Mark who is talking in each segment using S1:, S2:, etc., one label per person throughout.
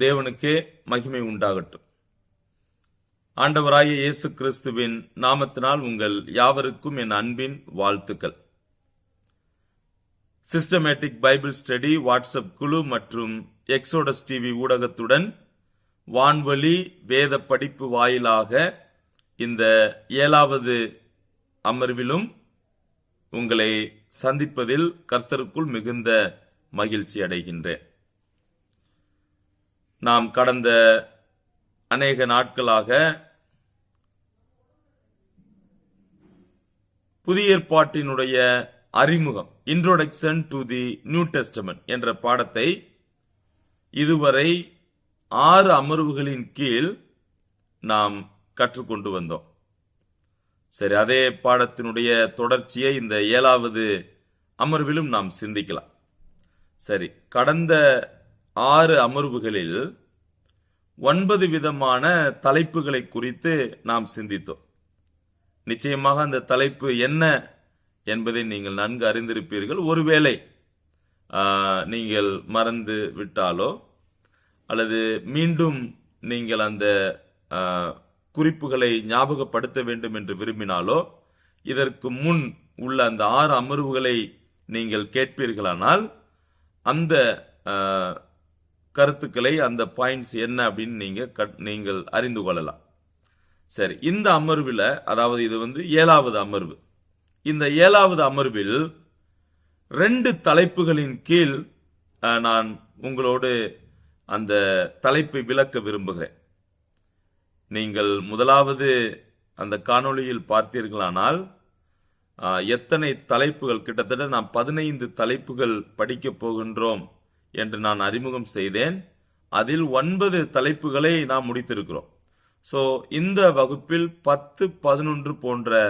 S1: தேவனுக்கே மகிமை உண்டாகட்டும். ஆண்டவராகிய இயேசு கிறிஸ்துவின் நாமத்தினால் உங்கள் யாவருக்கும் என் அன்பின் வாழ்த்துக்கள். சிஸ்டமேட்டிக் பைபிள் ஸ்டடி வாட்ஸ்அப் குழு மற்றும் எக்ஸோடஸ் டிவி ஊடகத்துடன் வான்வழி வேத படிப்பு வாயிலாக இந்த 7வது அமர்விலும் உங்களை சந்திப்பதில் கர்த்தருக்குள் மிகுந்த மகிழ்ச்சி அடைகின்றேன். நாம் கடந்த அநேக நாட்களாக புதிய ஏற்பாட்டினுடைய அறிமுகம், introduction to the new testament என்ற பாடத்தை இதுவரை 6 அமர்வுகளின் கீழ் நாம் கற்றுக்கொண்டு வந்தோம். சரி, அதே பாடத்தினுடைய தொடர்ச்சியை இந்த 7வது அமர்விலும் நாம் சிந்திக்கலாம். சரி, கடந்த 6 அமர்வுகளில் 9 விதமான தலைப்புகளை குறித்து நாம் சிந்தித்தோம். நிச்சயமாக அந்த தலைப்பு என்ன என்பதை நீங்கள் நன்கு அறிந்திருப்பீர்கள். ஒருவேளை நீங்கள் மறந்து விட்டாலோ அல்லது மீண்டும் நீங்கள் அந்த குறிப்புகளை ஞாபகப்படுத்த வேண்டும் என்று விரும்பினாலோ இதற்கு முன் உள்ள அந்த 6 அமர்வுகளை நீங்கள் கேட்பீர்களானால் அந்த கருத்துக்களை, அந்த பாயிண்ட்ஸ் என்ன அப்படின்னு நீங்கள் அறிந்து கொள்ளலாம். சரி, இந்த அமர்வில், அதாவது இது 7வது அமர்வு, இந்த 7வது அமர்வில் 2 தலைப்புகளின் கீழ் நான் உங்களோடு அந்த தலைப்பை விளக்க விரும்புகிறேன். நீங்கள் முதலாவது அந்த காணொளியில் பார்த்தீர்களானால் எத்தனை தலைப்புகள், கிட்டத்தட்ட நாம் 15 தலைப்புகள் படிக்கப் போகின்றோம் என்று நான் அறிமுகம் செய்தேன். அதில் 9 தலைப்புகளை நாம் முடித்திருக்கிறோம். ஸோ இந்த வகுப்பில் 10, 11 போன்ற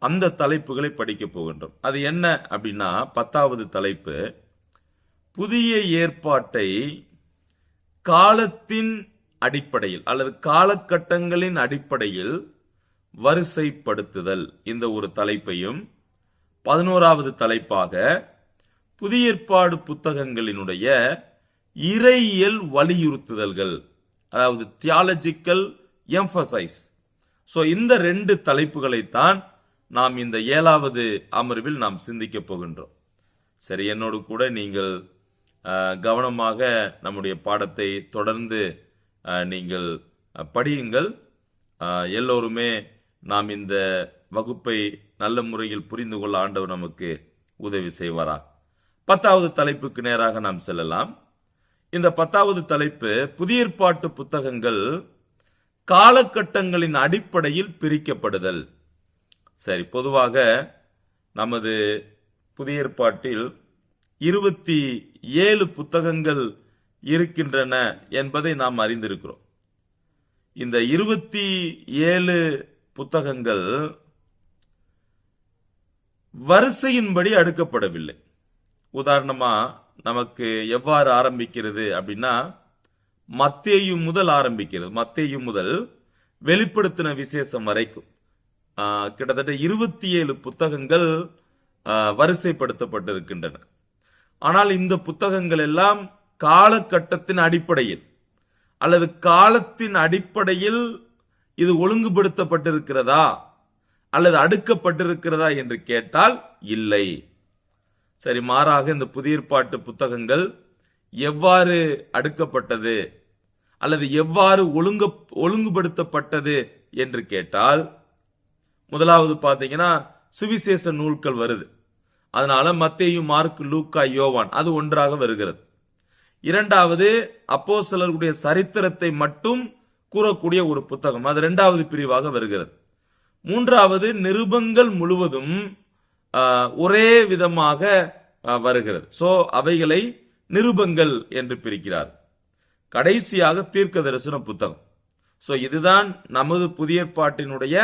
S1: அந்த தலைப்புகளை படிக்கப் போகின்றோம். அது என்ன அப்படின்னா, 10வது தலைப்பு புதிய ஏற்பாட்டை காலத்தின் அடிப்படையில் அல்லது காலகட்டங்களின் அடிப்படையில் வரிசைப்படுத்துதல், இந்த ஒரு தலைப்பையும் 11வது தலைப்பாக புதிய ஏற்பாடு புத்தகங்களினுடைய இறையியல் வலியுறுத்துதல்கள், அதாவது தியாலஜிக்கல் எம்பசைஸ். ஸோ இந்த 2 தலைப்புகளைத்தான் நாம் இந்த 7வது அமர்வில் நாம் சிந்திக்க போகின்றோம். சரி, என்னோடு கூட நீங்கள் கவனமாக நம்முடைய பாடத்தை தொடர்ந்து நீங்கள் படியுங்கள். எல்லோருமே நாம் இந்த வகுப்பை நல்ல முறையில் புரிந்து கொள்ள ஆண்டவர் நமக்கு உதவி செய்வாரா. 10வது தலைப்புக்கு நேராக நாம் செல்லலாம். இந்த 10வது தலைப்பு புதிய ஏற்பாட்டு புத்தகங்கள் காலகட்டங்களின் அடிப்படையில் பிரிக்கப்படுதல். சரி, பொதுவாக நமது புதிய ஏற்பாட்டில் 27 புத்தகங்கள் இருக்கின்றன என்பதை நாம் அறிந்திருக்கிறோம். இந்த 27 புத்தகங்கள் வரிசையின்படி அடுக்கப்படவில்லை. உதாரணமா நமக்கு எவ்வாறு ஆரம்பிக்கிறது அப்படின்னா, மத்தேயு முதல் ஆரம்பிக்கிறது. மத்தேயு முதல் வெளிப்படுத்தின விசேஷம் வரைக்கும் கிட்டத்தட்ட 27 புத்தகங்கள் வரிசைப்படுத்தப்பட்டிருக்கின்றன. ஆனால் இந்த புத்தகங்கள் எல்லாம் காலகட்டத்தின் அடிப்படையில் அல்லது காலத்தின் அடிப்படையில் இது ஒழுங்குபடுத்தப்பட்டிருக்கிறதா அல்லது அடுக்கப்பட்டிருக்கிறதா என்று கேட்டால் இல்லை. சரி, மாறாக இந்த புதிய ஏற்பாட்டு புத்தகங்கள் எவ்வாறு அடுக்கப்பட்டது அல்லது எவ்வாறு ஒழுங்குபடுத்தப்பட்டது என்று கேட்டால், முதலாவது பார்த்தீங்கன்னா சுவிசேஷ நூல்கள் வருது. அதனால மத்தேயு, மார்க்கு, லூக்கா, யோவான் அது ஒன்றாக வருகிறது. இரண்டாவது அப்போஸ்தலர்களுடைய சரித்திரத்தை மட்டும் கூறக்கூடிய ஒரு புத்தகம், அது 2வது பிரிவாக வருகிறது. மூன்றாவது நிருபங்கள் முழுவதும் ஒரே விதமாக வருகிறது. சோ அவைகளை நிருபங்கள் என்று பிரிக்கிறார். கடைசியாக தீர்க்க தரிசன புத்தகம். சோ இதுதான் நமது புதிய ஏற்பாட்டினுடைய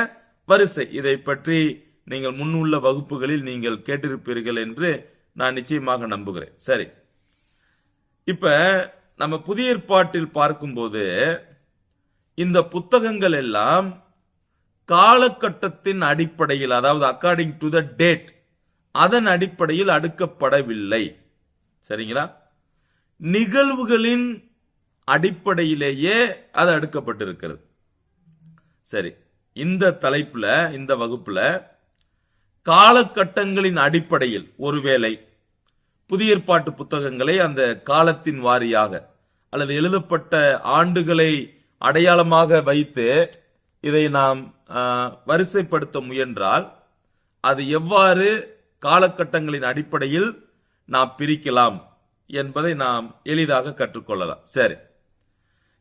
S1: வரிசை. இதை பற்றி நீங்கள் முன்னுள்ள வகுப்புகளில் நீங்கள் கேட்டிருப்பீர்கள் என்று நான் நிச்சயமாக நம்புகிறேன். சரி, இப்ப நம்ம புதிய ஏற்பாட்டில் பார்க்கும்போது இந்த புத்தகங்கள் எல்லாம் காலகட்டத்தின் அடிப்படையில், அதாவது அக்கார்டிங் டு த டேட், அதன் அடிப்படையில் அடுக்கப்படவில்லை. சரிங்களா? நிகழ்வுகளின் அடிப்படையிலேயே அது அடுக்கப்பட்டிருக்கிறது. சரி, இந்த தலைப்புல, இந்த வகுப்புல காலகட்டங்களின் அடிப்படையில் ஒருவேளை புதிய ஏற்பாட்டு புத்தகங்களை அந்த காலத்தின் வாரியாக அல்லது எழுதப்பட்ட ஆண்டுகளை அடையாளமாக வைத்து இதை நாம் வரிசைப்படுத்த முயன்றால் அது எவ்வாறு காலகட்டங்களின் அடிப்படையில் நாம் பிரிக்கலாம் என்பதை நாம் எளிதாக கற்றுக்கொள்ளலாம். சரி,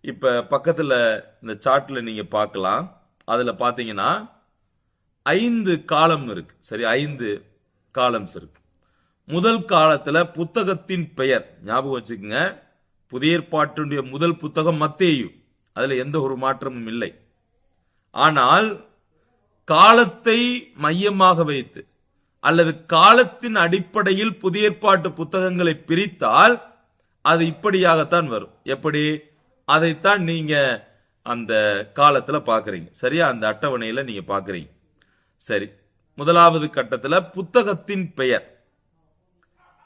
S1: இப்ப பக்கத்துல இந்த சார்ட்ல நீங்க பார்க்கலாம். அதுல பாத்தீங்கன்னா 5 காலம் இருக்கு. சரி, 5 காலம்ஸ் இருக்கு. முதல் காலத்துல புத்தகத்தின் பெயர் ஞாபகம் வச்சுக்கோங்க. புதிய ஏற்பாட்டுடைய முதல் புத்தகம் மத்தேயு, அதுல எந்த ஒரு மாற்றமும் இல்லை. ஆனால் காலத்தை மையமாக வைத்து அல்லது காலத்தின் அடிப்படையில் புதிய ஏற்பாட்டு புத்தகங்களை பிரித்தால் அது இப்படியாகத்தான் வரும். எப்படி? அதைத்தான் நீங்க அந்த காலத்துல பாக்குறீங்க. சரியா? அந்த அட்டவணையில நீங்க பாக்குறீங்க. சரி, முதலாவது கட்டத்துல புத்தகத்தின் பெயர்.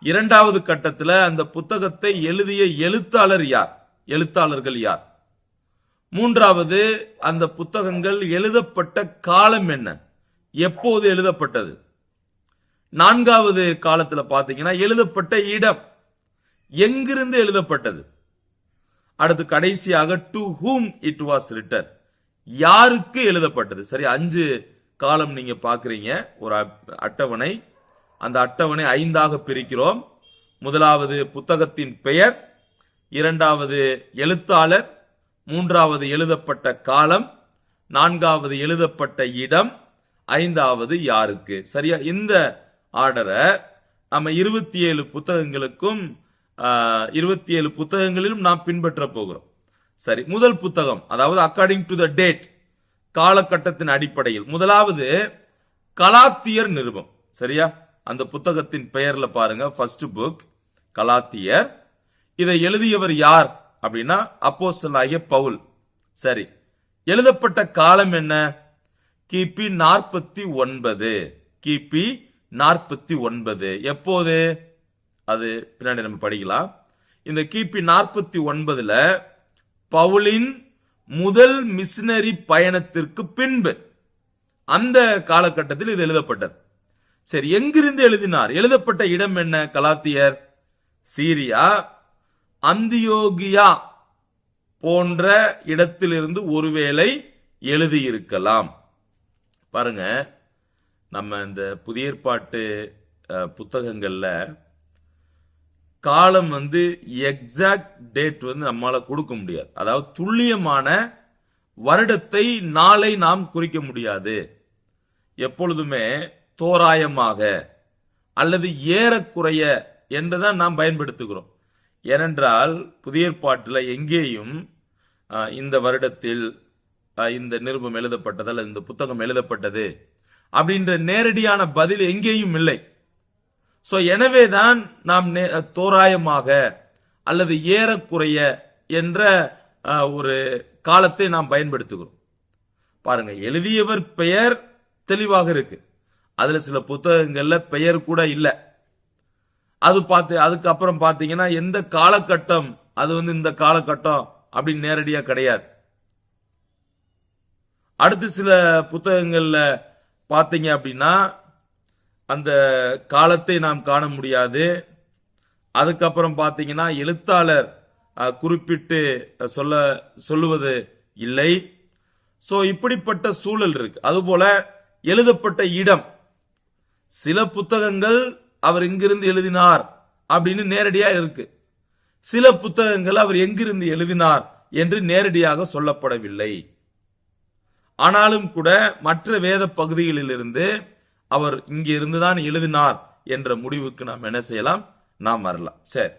S1: இரண்டாவது கட்டத்துல அந்த புத்தகத்தை எழுதிய எழுத்தாளர் யார், எழுத்தாளர்கள் யார். மூன்றாவது, அந்த புத்தகங்கள் எழுதப்பட்ட காலம் என்ன, எப்போது எழுதப்பட்டது. நான்காவது காலத்துல பாத்தீங்கன்னா எழுதப்பட்ட இடம், எங்கிருந்து எழுதப்பட்டது. அடுத்து கடைசியாக to whom it was written, யாருக்கு எழுதப்பட்டது. சரி, 5 காலம் நீங்க பாக்குறீங்க. ஒரு அட்டவணை, அந்த அட்டவணை 5ஆக பிரிக்கிறோம். முதலாவது புத்தகத்தின் பெயர், இரண்டாவது எழுத்தாளர், மூன்றாவது எழுதப்பட்ட காலம், நான்காவது எழுதப்பட்ட இடம், 5வது யாருக்கு. சரியா? இந்த ஆர்டரை நம்ம 27 புத்தகங்களுக்கும் 27 புத்தகங்களிலும் நாம் பின்பற்ற போகிறோம். சரி, முதல் புத்தகம், அதாவது அக்கார்டிங் டு த டேட், காலகட்டத்தின் அடிப்படையில் முதலாவது கலாத்தியர் நிருபம். சரியா? அந்த புத்தகத்தின் பெயர்ல பாருங்க, ஃபர்ஸ்ட் புக் கலாத்தியர். இதை எழுதியவர் யார் அப்படின்னா அப்போஸ்தலனாகிய பவுல். சரி, எழுதப்பட்ட காலம் என்ன? கிபி 49. கிபி 49. எப்போது? அது பின்னாடி நம்ம படிக்கலாம். இந்த கிபி 49ல பவுலின் முதல் மிஷனரி பயணத்திற்கு பின்பு அந்த காலகட்டத்தில் இது எழுதப்பட்டது. சரி, எங்கிருந்து எழுதினார்? எழுதப்பட்ட இடம் என்ன? கலாத்தியர் சீரியா, அந்தியோகியா போன்ற இடத்திலிருந்து ஒருவேளை எழுதியிருக்கலாம். பாருங்க, நம்ம இந்த புதிய ஏற்பாட்டு புத்தகங்கள்ல காலம் எக்ஸாக்ட் டேட் நம்மால கொடுக்க முடியாது. அதாவது துல்லியமான வருடத்தை, நாளை நாம் குறிக்க முடியாது. எப்பொழுதுமே தோராயமாக அல்லது ஏறக்குறைய என்றுதான் நாம் பயன்படுத்துகிறோம். ஏனென்றால் புதிய ஏற்பாட்டில் எங்கேயும் இந்த வருடத்தில் இந்த நிருபம் எழுதப்பட்டது அல்லது இந்த புத்தகம் எழுதப்பட்டது அப்படின்ற நேரடியான பதில் எங்கேயும் இல்லை. சோ எனவேதான் நாம் தோராயமாக அல்லது ஏறக்குறைய என்ற ஒரு காலத்தை நாம் பயன்படுத்துகிறோம். பாருங்க, எழுதியவர் பெயர் தெளிவாக இருக்கு. அதுல சில புத்தகங்கள்ல பெயர் கூட இல்ல. அதுக்கப்புறம் பாத்தீங்கன்னா எந்த காலகட்டம், அது இந்த காலகட்டம் அப்படின்னு நேரடியா கிடையாது. அடுத்து சில புத்தகங்கள்ல பாத்தீங்க அப்படின்னா அந்த காலத்தை நாம் காண முடியாது. அதுக்கப்புறம் பாத்தீங்கன்னா எழுத்தாளர் குறிப்பிட்டு சொல்லுவது இல்லை. சோ இப்படிப்பட்ட சூழல் இருக்கு. அதுபோல எழுதப்பட்ட இடம், சில புத்தகங்கள் அவர் எங்கிருந்து எழுதினார் அப்படின்னு நேரடியா இருக்கு. சில புத்தகங்கள் அவர் எங்கிருந்து எழுதினார் என்று நேரடியாக சொல்லப்படவில்லை. ஆனாலும் கூட மற்ற வேத பகுதிகளிலிருந்து அவர் இங்கே இருந்துதான் எழுதினார் என்ற முடிவுக்கு நாம் என்ன செய்யலாம்? நாம் வரலாம். சரி,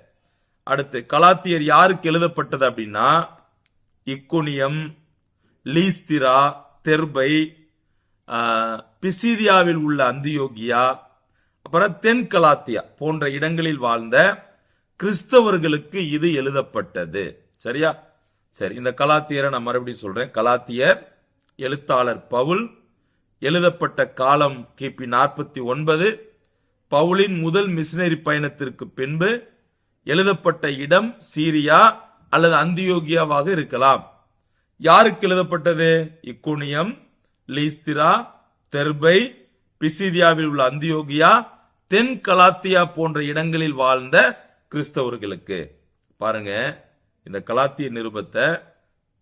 S1: அடுத்து கலாத்தியர் யாருக்கு எழுதப்பட்டது அப்படின்னா இக்கோனியம், லீஸ்திரா, தெர்பை, பிசிதியாவில் உள்ள அந்தியோகியா, அப்புறம் தென் கலாத்தியா போன்ற இடங்களில் வாழ்ந்த கிறிஸ்தவர்களுக்கு இது எழுதப்பட்டது. சரியா? சரி, இந்த கலாத்தியரை நான் மறுபடியும் சொல்றேன். கலாத்தியர், எழுத்தாளர் பவுல், எழுதப்பட்ட காலம் கிபி 49, பவுலின் முதல் மிஷனரி பயணத்திற்கு பின்பு, எழுதப்பட்ட இடம் சீரியா, அல்லது அந்தியோகியாவாக இருக்கலாம். யாருக்கு எழுதப்பட்டது? இக்குனியம், லீஸ்திரா, தெர்பை, பிசிதியாவில் உள்ள அந்தியோகியா, தென் கலாத்தியா போன்ற இடங்களில் வாழ்ந்த கிறிஸ்தவர்களுக்கு. பாருங்க, இந்த கலாத்திய நிருபத்தை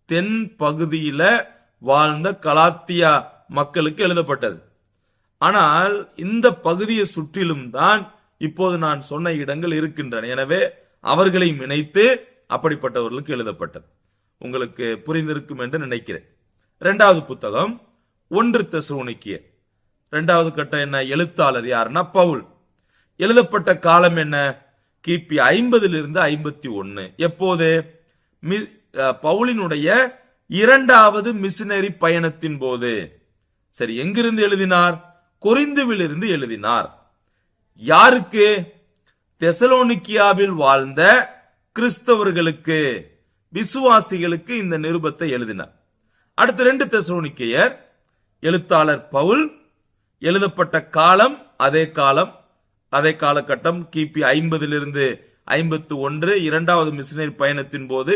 S1: தென் பகுதியில வாழ்ந்த கலாத்தியா மக்களுக்கு எழுதப்பட்டது. ஆனால் இந்த பகுதியை சுற்றிலும் தான் இப்போது நான் சொன்ன இடங்கள் இருக்கின்றன. எனவே அவர்களை இணைத்து அப்படிப்பட்டவர்களுக்கு எழுதப்பட்டது. உங்களுக்கு புரிந்திருக்கும் என்று நினைக்கிறேன். இரண்டாவது புத்தகம் 1 தெசலோனிக்கேயர். இரண்டாவது கட்டம் என்ன? எழுத்தாளர் யாருன்னா பவுல். எழுதப்பட்ட காலம் என்ன? கிபி 50 51. எப்போது? பவுலினுடைய இரண்டாவது மிஷனரி பயணத்தின் போது. சரி, எங்கிருந்து எழுதினார்? கொரிந்துவிலிருந்து எழுதினார். யாருக்கு? தெசலோனிக்கியாவில் வாழ்ந்த கிறிஸ்தவர்களுக்கு, விசுவாசிகளுக்கு இந்த நிருபத்தை எழுதினார். அடுத்து 2 தெசலோனிக்கேயர். எழுத்தாளர் பவுல். எழுதப்பட்ட காலம் அதே காலம், அதே காலகட்டம், கிபி 50 51. இரண்டாவது மிஷனரி பயணத்தின் போது.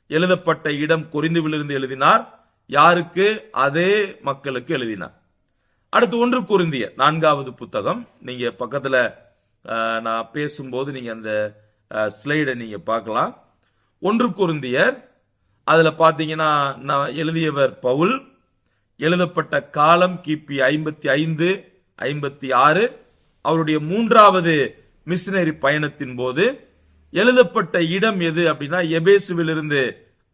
S1: எழுதப்பட்ட இடம் கொரிந்துவிலிருந்து எழுதினார். யாருக்கு? அதே மக்களுக்கு எழுதினார். அடுத்து 1 கொரிந்தியர், 4வது புத்தகம். நீங்க பக்கத்துல நான் பேசும்போது நீங்க அந்த ஸ்லைடை நீங்க பார்க்கலாம். 1 கொரிந்தியர், அதுல பாத்தீங்கன்னா நான் எழுதியவர் பவுல். எழுதப்பட்ட காலம் கிபி 55 56. அவருடைய 3வது மிஷனரி பயணத்தின் போது. எழுதப்பட்ட இடம் எது அப்படின்னா எபேசுவிலிருந்து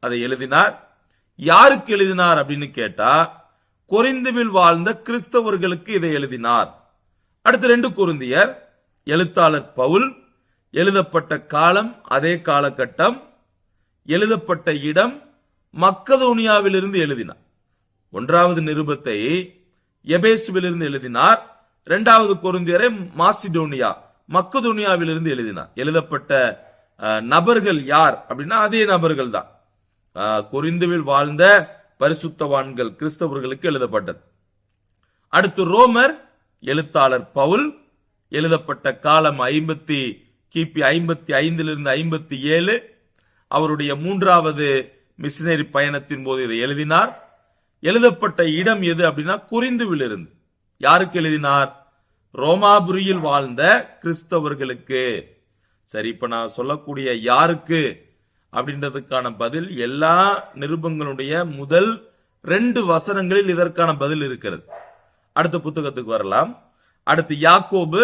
S1: அதை எழுதினார். யாருக்கு எழுதினார் அப்படின்னு கேட்டா கொரிந்துவில் வாழ்ந்த கிறிஸ்தவர்களுக்கு இதை எழுதினார். அடுத்து 2 கொரிந்தியர். எழுத்தாளர் பவுல். எழுதப்பட்ட காலம் அதே காலகட்டம், எழுதப்பட்ட இடம் மக்கதோனியாவிலிருந்து எழுதினார். 1வது நிருபத்தை எபேசுவிலிருந்து எழுதினார். 2வது கொரிந்தியரை மாசிடோனியா, மக்கதோனியாவிலிருந்து எழுதினார். எழுதப்பட்ட நபர்கள் யார் அப்படின்னா அதே நபர்கள் தான். கொரிந்துவில் வாழ்ந்த பரிசுத்தவான்கள் கிறிஸ்தவர்களுக்கு எழுதப்பட்டது. அடுத்து ரோமர். எழுத்தாளர் பவுல். எழுதப்பட்ட காலம் கிபி 55 57. அவருடைய 3வது மிஷனரி பயணத்தின் போது இதை எழுதினார். எழுதப்பட்ட இடம் எது அப்படின்னா கொரிந்துவிலிருந்து. யாருக்கு எழுதினார்? ரோமாபுரியில் வாழ்ந்த கிறிஸ்தவர்களுக்கு. சரி, இப்ப நான் சொல்லக்கூடிய யாருக்கு அப்படின்றதுக்கான பதில் எல்லா நிருபங்களுடைய முதல் 2 வசனங்களில் இதற்கான பதில் இருக்கிறது. அடுத்த புத்தகத்துக்கு வரலாம். அடுத்து யாக்கோபு.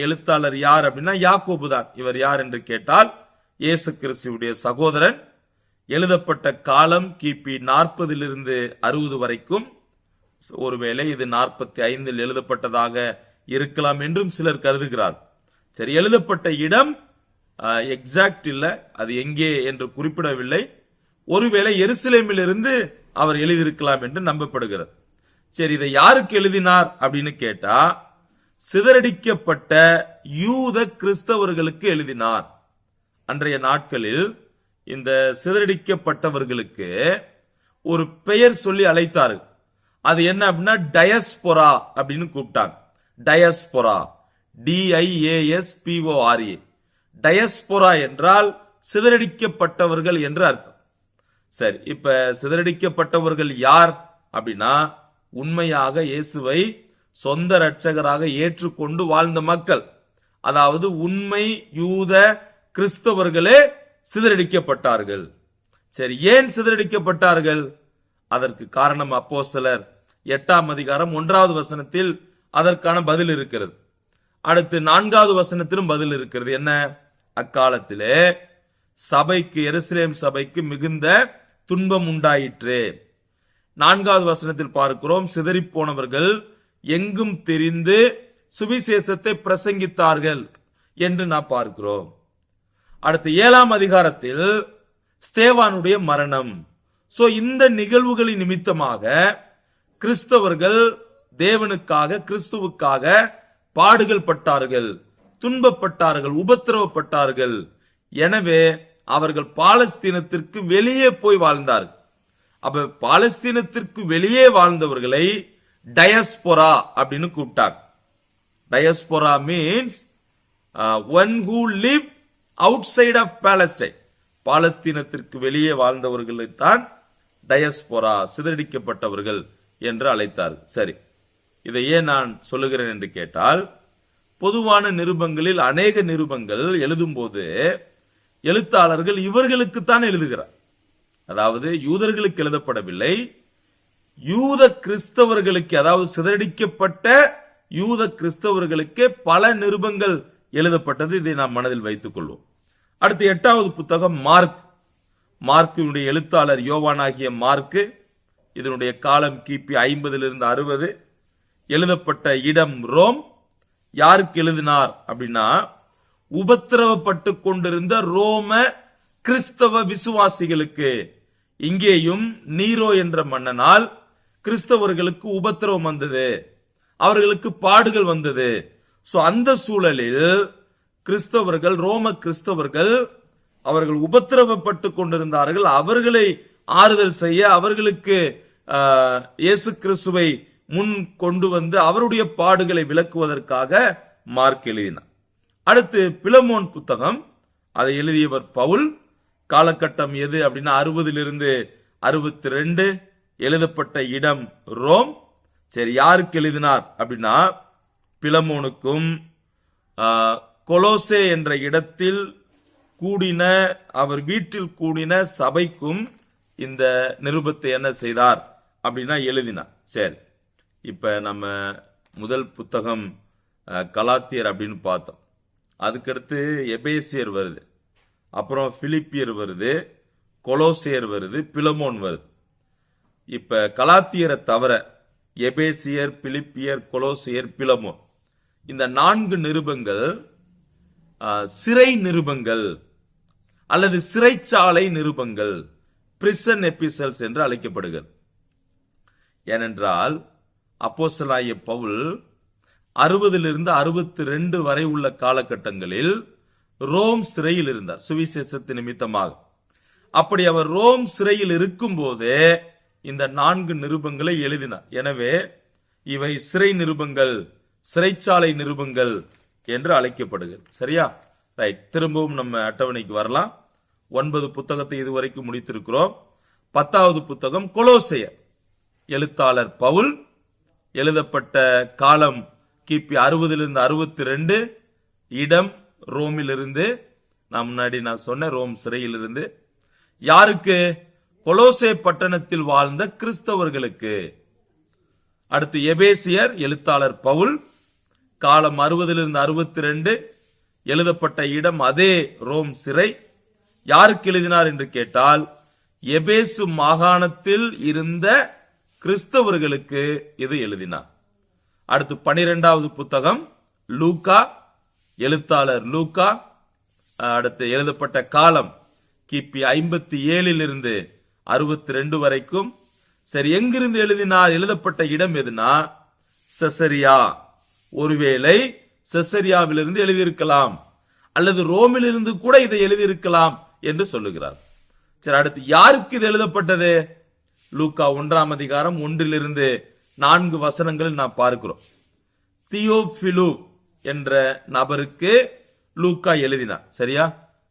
S1: எழுத்தாளர் யார் அப்படின்னா யாக்கோபு தான். இவர் யார் என்று கேட்டால் இயேசு கிறிஸ்துவுடைய சகோதரன். எழுதப்பட்ட காலம் கிபி 40 60 வரைக்கும். ஒருவேளை இது 45 எழுதப்பட்டதாக இருக்கலாம் என்றும் சிலர் கருதுகிறார். சரி, எழுதப்பட்ட இடம் எக்ஸாக்ட் இல்ல, அது எங்கே என்று குறிப்பிடவில்லை. ஒருவேளை எருசலேமிலிருந்து அவர் எழுதியிருக்கலாம் என்று நம்பப்படுகிறது. சரி, இதை யாருக்கு எழுதினார் அப்படின்னு கேட்டா சிதறடிக்கப்பட்ட யூத கிறிஸ்தவர்களுக்கு எழுதினார். அன்றைய நாட்களில் இந்த சிதறடிக்கப்பட்டவர்களுக்கு ஒரு பெயர் சொல்லி அழைத்தார்கள். அது என்ன அப்படின்னா டயஸ்பொரா அப்படின்னு கூப்பிட்டாங்க. டயஸ்பொரா, DIASPORA. டயஸ்பொரா என்றால் சிதறடிக்கப்பட்டவர்கள் என்று அர்த்தம். சரி, இப்ப சிதறடிக்கப்பட்டவர்கள் யார் அப்படின்னா உண்மையாக இயேசுவை சொந்த இரட்சகராக ஏற்றுக்கொண்டு வாழ்ந்த மக்கள். அதாவது உண்மை யூத கிறிஸ்தவர்களே சிதறடிக்கப்பட்டார்கள். சரி, ஏன் சிதறடிக்கப்பட்டார்கள்? அதற்கு காரணம் அப்போஸ்தலர் 8ஆம் அதிகாரம் 1வது வசனத்தில் அதற்கான பதில் இருக்கிறது. அடுத்து 4வது வசனத்திலும் பதில் இருக்கிறது. என்ன? அக்காலத்திலே சபைக்கு, எருசலேம் சபைக்கு மிகுந்த துன்பம் உண்டாயிற்று. 4வது வசனத்தில் பார்க்கிறோம், சிதறிப்போனவர்கள் எங்கும் தெரிந்து சுவிசேஷத்தை பிரசங்கித்தார்கள் என்று நான் பார்க்கிறோம். அடுத்து 7ஆம் அதிகாரத்தில் ஸ்தேவானுடைய மரணம். சோ இந்த நிகழ்வுகளின் நிமித்தமாக கிறிஸ்தவர்கள் தேவனுக்காக, கிறிஸ்துவுக்காக பாடுகள் பட்டார்கள், துன்பப்பட்டார்கள், உபத்திரவப்பட்டார்கள். எனவே அவர்கள் பாலஸ்தீனத்திற்கு வெளியே போய் வாழ்ந்தார்கள். அப்ப பாலஸ்தீனத்திற்கு வெளியே வாழ்ந்தவர்களை டயஸ்பொரா அப்படின்னு கூப்பிட்டாங்க. Diaspora means one who live outside of Palestine. பாலஸ்தீனத்திற்கு வெளியே வாழ்ந்தவர்களைத்தான் டயஸ்போரா, சிதறடிக்கப்பட்டவர்கள் என்று அழைத்தார். சரி, இதை ஏன் நான் சொல்லுகிறேன் என்று கேட்டால், பொதுவான நிருபங்களில் அநேக நிருபங்கள் எழுதும் போது எழுத்தாளர்கள் இவர்களுக்குத்தான் எழுதுகிறார். அதாவது யூதர்களுக்கு எழுதப்படவில்லை, யூத கிறிஸ்தவர்களுக்கு, அதாவது சிதறடிக்கப்பட்ட யூத கிறிஸ்தவர்களுக்கு பல நிருபங்கள் எழுதப்பட்டது. இதை நாம் மனதில் வைத்துக் கொள்வோம். அடுத்து 8வது புத்தகம் மார்க். மார்க்கினுடைய எழுத்தாளர் யோவானாகிய மார்க்கு. இதனுடைய காலம் கிபி 50 60. எழுதப்பட்ட இடம் ரோம். யாருக்கு எழுதினார் அப்படின்னா, உபத்திரவப்பட்டு கொண்டிருந்த ரோம கிறிஸ்தவ விசுவாசிகளுக்கு. இங்கேயும் நீரோ என்ற மன்னனால் கிறிஸ்தவர்களுக்கு உபத்திரவம் வந்தது, அவர்களுக்கு பாடுகள் வந்தது. சோ அந்த சூழலில் கிறிஸ்தவர்கள், ரோம கிறிஸ்தவர்கள், அவர்கள் உபத்திரவப்பட்டு கொண்டிருந்தார்கள். அவர்களை ஆறுதல் செய்ய, அவர்களுக்கு இயேசு கிறிஸ்துவை முன் கொண்டு வந்து அவருடைய பாடுகளை விளக்குவதற்காக மார்க் எழுதினார். அடுத்து பிலமோன் புத்தகம். அதை எழுதியவர் பவுல். காலகட்டம் எது அப்படின்னா 60 62. எழுதப்பட்ட இடம் ரோம். சரி, யாருக்கு எழுதினார் அப்படின்னா, பிலமோனுக்கும் கொலோசே என்ற இடத்தில் கூடின, அவர் வீட்டில் கூடின சபைக்கும் இந்த நிருபத்தை என்ன செய்தார் அப்படின்னா எழுதினார். சரி, இப்ப நம்ம முதல் புத்தகம் கலாத்தியர் அப்படின்னு பார்த்தோம். அதுக்கடுத்து எபேசியர் வருது, அப்புறம் பிலிப்பியர் வருது, கொலோசியர் வருது, பிலமோன் வருது. இப்ப கலாத்தியரை தவிர எபேசியர், பிலிப்பியர், கொலோசியர், பிலமோன், இந்த 4 நிருபங்கள் சிறை நிருபங்கள் அல்லது சிறைச்சாலை நிருபங்கள், பிரிசன் எபிசல்ஸ் என்று அழைக்கப்படுகிறது. ஏனென்றால் அப்போஸ்தலனாகிய பவுல் 60 62 வரை உள்ள காலகட்டங்களில் ரோம் சிறையில் இருந்தார், சுவிசேஷத்து நிமித்தமாக. அப்படி அவர் ரோம் சிறையில் இருக்கும் போதே இந்த 4 நிருபங்களை எழுதினார். எனவே இவை சிறை நிருபங்கள், சிறைச்சாலை நிருபங்கள் என்று அழைக்கப்படுகிறது. சரியா? ரைட். திரும்பவும் நம்ம அட்டவணைக்கு வரலாம். 9 புத்தகத்தை இதுவரைக்கும் முடித்திருக்கிறோம். 10வது புத்தகம் கொலோசையர். எழுத்தாளர் பவுல். எழுதப்பட்ட காலம் கிபி 60 62. இடம் ரோமிலிருந்து, நான் முன்னாடி சொன்ன ரோம் சிறையிலிருந்து. யாருக்கு? கொலோசே பட்டணத்தில் வாழ்ந்த கிறிஸ்தவர்களுக்கு. அடுத்து எபேசியர். எழுத்தாளர் பவுல். காலம் 60 62. எழுதப்பட்ட இடம் அதே ரோம் சிறை. யாருக்கு எழுதினார் என்று கேட்டால், எபேசு மாகாணத்தில் இருந்த கிறிஸ்தவர்களுக்கு இது எழுதினார். அடுத்து 12வது புத்தகம் லூக்கா. எழுத்தாளர் லூக்கா. அடுத்து எழுதப்பட்ட காலம் கிபி 57 62 வரைக்கும். சரி, எங்கிருந்து எழுதினார்? எழுதப்பட்ட இடம் எதுனா செசரியா. ஒருவேளை செசரியாவிலிருந்து எழுதியிருக்கலாம், அல்லது ரோமிலிருந்து கூட இதை எழுதியிருக்கலாம் என்று சொல்லுகிறார். சரி, அடுத்து யாருக்கு இது எழுதப்பட்டது? லூக்கா 1ஆம் அதிகாரம் 1 4 வசனங்களில் நாம் பார்க்கிறோம். தியோபிலு என்ற நபருக்கு லூக்கா எழுதினார். சரியா?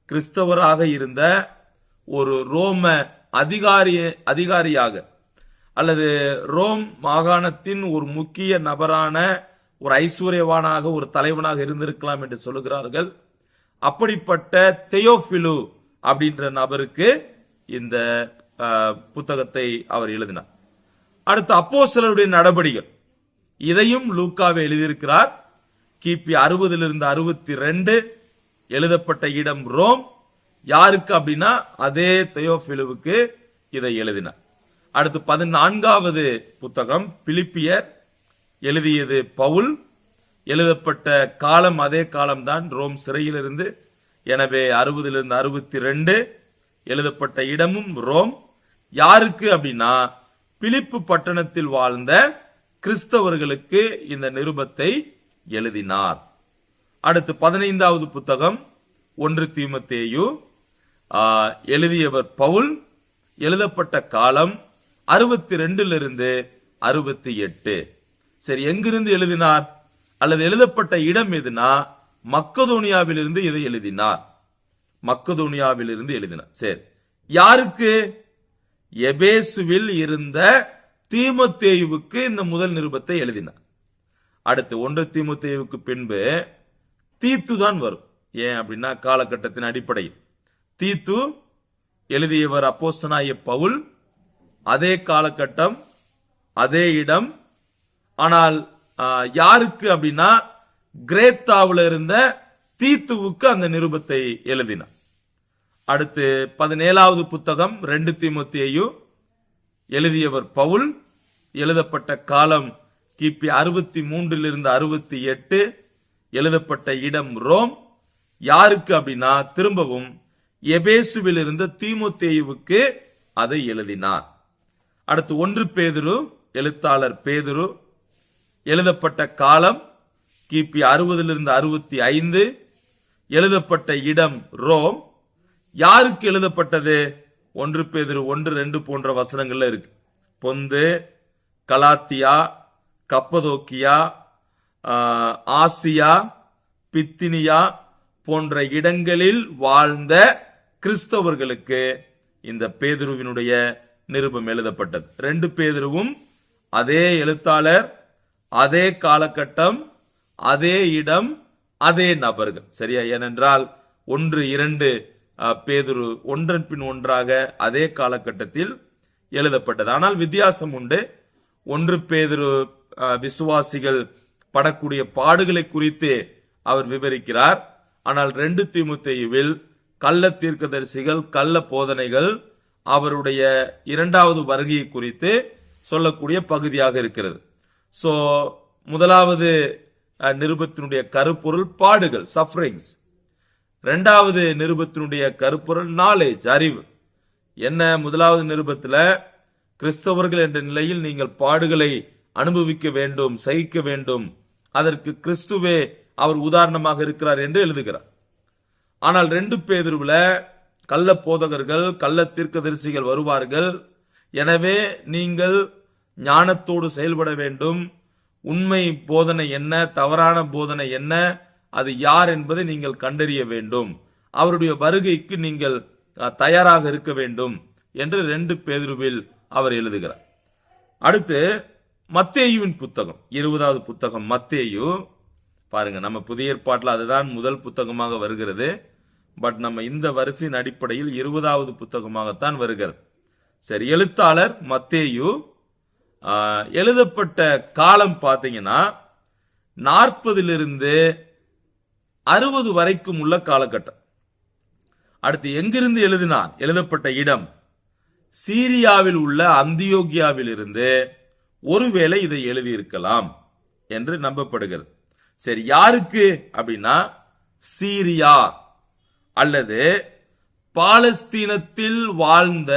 S1: கிறிஸ்தவராக இருந்த ஒரு ரோம அதிகாரியாக, அல்லது ரோம் மாகாணத்தின் ஒரு முக்கிய நபரான ஒரு ஐஸ்வர்யவானாக, ஒரு தலைவனாக இருந்திருக்கலாம் என்று சொல்லுகிறார்கள். அப்படிப்பட்ட தெயோபிலு அப்படின்ற நபருக்கு இந்த புத்தகத்தை அவர் எழுதினார். அடுத்து அப்போஸ்தலருடைய நடபடிகள். இதையும் லூக்காவை எழுதியிருக்கிறார். கிபி 60 62. எழுதப்பட்ட இடம் ரோம். யாருக்கு அப்படின்னா அதே தெயோபிலுவுக்கு இதை எழுதினார். அடுத்து 14வது புத்தகம் பிலிப்பியர். எழுதியது பவுல். எழுதப்பட்ட காலம் அதே காலம்தான், ரோம் சிறையிலிருந்து. எனவே 60 62. எழுதப்பட்ட இடமும் ரோம். யாருக்கு அப்படின்னா பிலிப்பு பட்டணத்தில் வாழ்ந்த கிறிஸ்தவர்களுக்கு இந்த நிருபத்தை எழுதினார். அடுத்து 15வது புத்தகம் 1 தீமோத்தேயு. எழுதியவர் பவுல். எழுதப்பட்ட காலம் 62 68. சரி, எங்கிருந்து எழுதினார் அல்லது எழுதப்பட்ட இடம் எதுனா மக்கதோனியாவிலிருந்து இதை எழுதினார். மக்கதோனியாவில் இருந்து எழுதினார். சரி, யாருக்கு? எபேசுவில் இருந்த தீமோத்தேயுவுக்கு இந்த முதல் நிருபத்தை எழுதினார். அடுத்து 1 தீமோத்தேயுவுக்கு பின்பு தீத்து தான் வரும். ஏன் அப்படின்னா காலகட்டத்தின் அடிப்படையில் தீத்து எழுதியவர் அப்போஸ்தலனாகிய பவுல், அதே காலகட்டம் அதே இடம். ஆனால் யாருக்கு அப்படின்னா கிரேத்தாவில் இருந்த தீத்துவுக்கு அந்த நிருபத்தை எழுதினார். அடுத்து 17வது புத்தகம் 2 தீமோத்தேயு எழுதியவர் பவுல், எழுதப்பட்ட காலம் கிபி 63 இருந்து 68, எழுதப்பட்ட இடம் ரோம். யாருக்கு அப்படின்னா திரும்பவும் எபேசுவில் இருந்த தீமோத்தேயுவுக்கு அதை எழுதினார். அடுத்து 1 பேதுரு, எழுத்தாளர் பேதுரு, எழுதப்பட்ட காலம் கிபி 60 இருந்து 65, எழுதப்பட்ட இடம் ரோம். யாருக்கு எழுதப்பட்டது? 1 பேதுரு 1, 2 போன்ற வசனங்கள்ல இருக்கு. பொந்து, கலாத்தியா, கப்பதோக்கியா, ஆசியா, பித்தினியா போன்ற இடங்களில் வாழ்ந்த கிறிஸ்தவர்களுக்கு இந்த பேதுருவினுடைய நிருபம் எழுதப்பட்டது. 2 பேதுருவும் அதே எழுத்தாளர், அதே காலகட்டம், அதே இடம், அதே நபர்கள். சரியா? ஏனென்றால் 1, 2 பேதுரு ஒன்றன் பின் ஒன்றாக அதே காலகட்டத்தில் எழுதப்பட்டது. ஆனால் வித்தியாசம் உண்டு. 1 பேதுரு விசுவாசிகள் படக்கூடிய பாடுகளை குறித்து அவர் விவரிக்கிறார். ஆனால் 2 தீமோத்தேயுவில் கள்ள தீர்க்கதரிசிகள், கள்ள போதனைகள், அவருடைய 2வது வருகையை குறித்து சொல்லக்கூடிய பகுதியாக இருக்கிறது. சோ முதலாவது நிருபத்தினுடைய கருப்பொருள் பாடுகள், சஃபரிங்ஸ். 2வது நிருபத்தினுடைய கருப்பொருள் நாலேஜ், அறிவு. என்ன? முதலாவது நிருபத்தில் கிறிஸ்தவர்கள் என்ற நிலையில் நீங்கள் பாடுகளை அனுபவிக்க வேண்டும், சகிக்க வேண்டும், அதற்கு கிறிஸ்துவே அவர் உதாரணமாக இருக்கிறார் என்று எழுதுகிறார். ஆனால் 2 பேதுருவில் கள்ள போதகர்கள், கள்ள தீர்க்கதரிசிகள் வருவார்கள். எனவே நீங்கள் ஞானத்தோடு செயல்பட வேண்டும். உண்மை போதனை என்ன, தவறான போதனை என்ன, அது யார் என்பதை நீங்கள் கண்டறிய வேண்டும். அவருடைய வருகைக்கு நீங்கள் தயாராக இருக்க வேண்டும் என்று 2 பேதுருவில் அவர் எழுதுகிறார். அடுத்து மத்தேயுவின் புத்தகம், 20வது புத்தகம் மத்தேயு. பாருங்க, நம்ம புதிய ஏற்பாட்டில் அதுதான் முதல் புத்தகமாக வருகிறது. பட் நம்ம இந்த வரிசையின் அடிப்படையில் 20வது புத்தகமாகத்தான் வருகிறது. சரி, எழுத்தாளர் மத்தேயு. எழுதப்பட்ட காலம் பார்த்தீங்கன்னா 40 60 வரைக்கும் உள்ள காலகட்டம். அடுத்து எங்கிருந்து எழுதினார்? எழுதப்பட்ட இடம் சீரியாவில் உள்ள அந்தியோகியாவில் இருந்து ஒருவேளை இதை எழுதியிருக்கலாம் என்று நம்பப்படுகிறது. சரி, யாருக்கு அப்படின்னா சீரியா அல்லது பாலஸ்தீனத்தில் வாழ்ந்த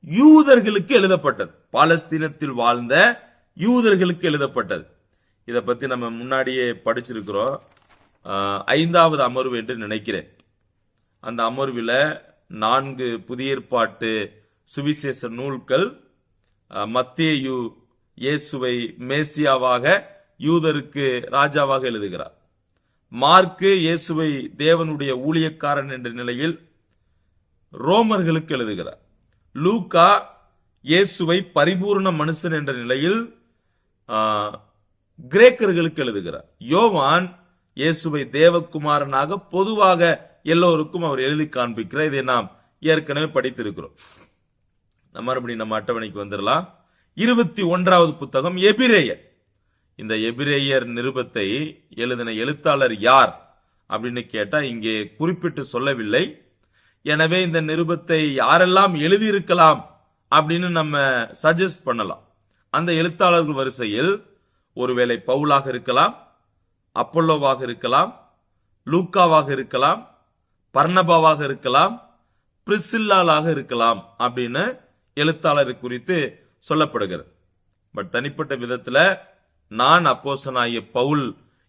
S1: யூதர்களுக்கு எழுதப்பட்டது. பாலஸ்தீனத்தில் வாழ்ந்த யூதர்களுக்கு எழுதப்பட்டது. இதை பத்தி நம்ம முன்னாடியே படிச்சிருக்கிறோம். 5வது அமர்வு என்று நினைக்கிறேன். அந்த அமர்வில் 4 புதிய ஏற்பாட்டு சுவிசேஷ நூல்கள் மத்தேயு இயேசுவை மேசியாவாக, யூதருக்கு ராஜாவாக எழுதுகிறார். மார்க்கு இயேசுவை தேவனுடைய ஊழியக்காரன் என்ற நிலையில் ரோமர்களுக்கு எழுதுகிறார். லூக்கா இயேசுவை பரிபூர்ண மனுஷன் என்ற நிலையில் கிரேக்கர்களுக்கு எழுதுகிறார். யோவான் இயேசுவை தேவகுமாரனாக பொதுவாக எல்லோருக்கும் அவர் எழுதி காண்பிக்கிறார். இதை நாம் ஏற்கனவே படித்திருக்கிறோம். மறுபடியும் நம்ம அட்டவணைக்கு வந்துடலாம். 21வது புத்தகம் எபிரேயர். இந்த எபிரேயர் நிருபத்தை எழுதின எழுத்தாளர் யார் அப்படின்னு கேட்டா இங்கே குறிப்பிட்டு சொல்லவில்லை. எனவே இந்த நிருபத்தை யாரெல்லாம் எழுதியிருக்கலாம் அப்படின்னு நம்ம சஜஸ்ட் பண்ணலாம். அந்த எழுத்தாளர்கள் வரிசையில் ஒருவேளை பவுலாக இருக்கலாம், அப்பல்லோவாக இருக்கலாம், லூக்காவாக இருக்கலாம், பர்னபாவாக இருக்கலாம், பிரிசில்லாவாக இருக்கலாம் அப்படின்னு எழுத்தாளரை குறித்து சொல்லப்படுகிறது. பட் தனிப்பட்ட விதத்துல நான் அப்போஸ்தலனாகிய பவுல்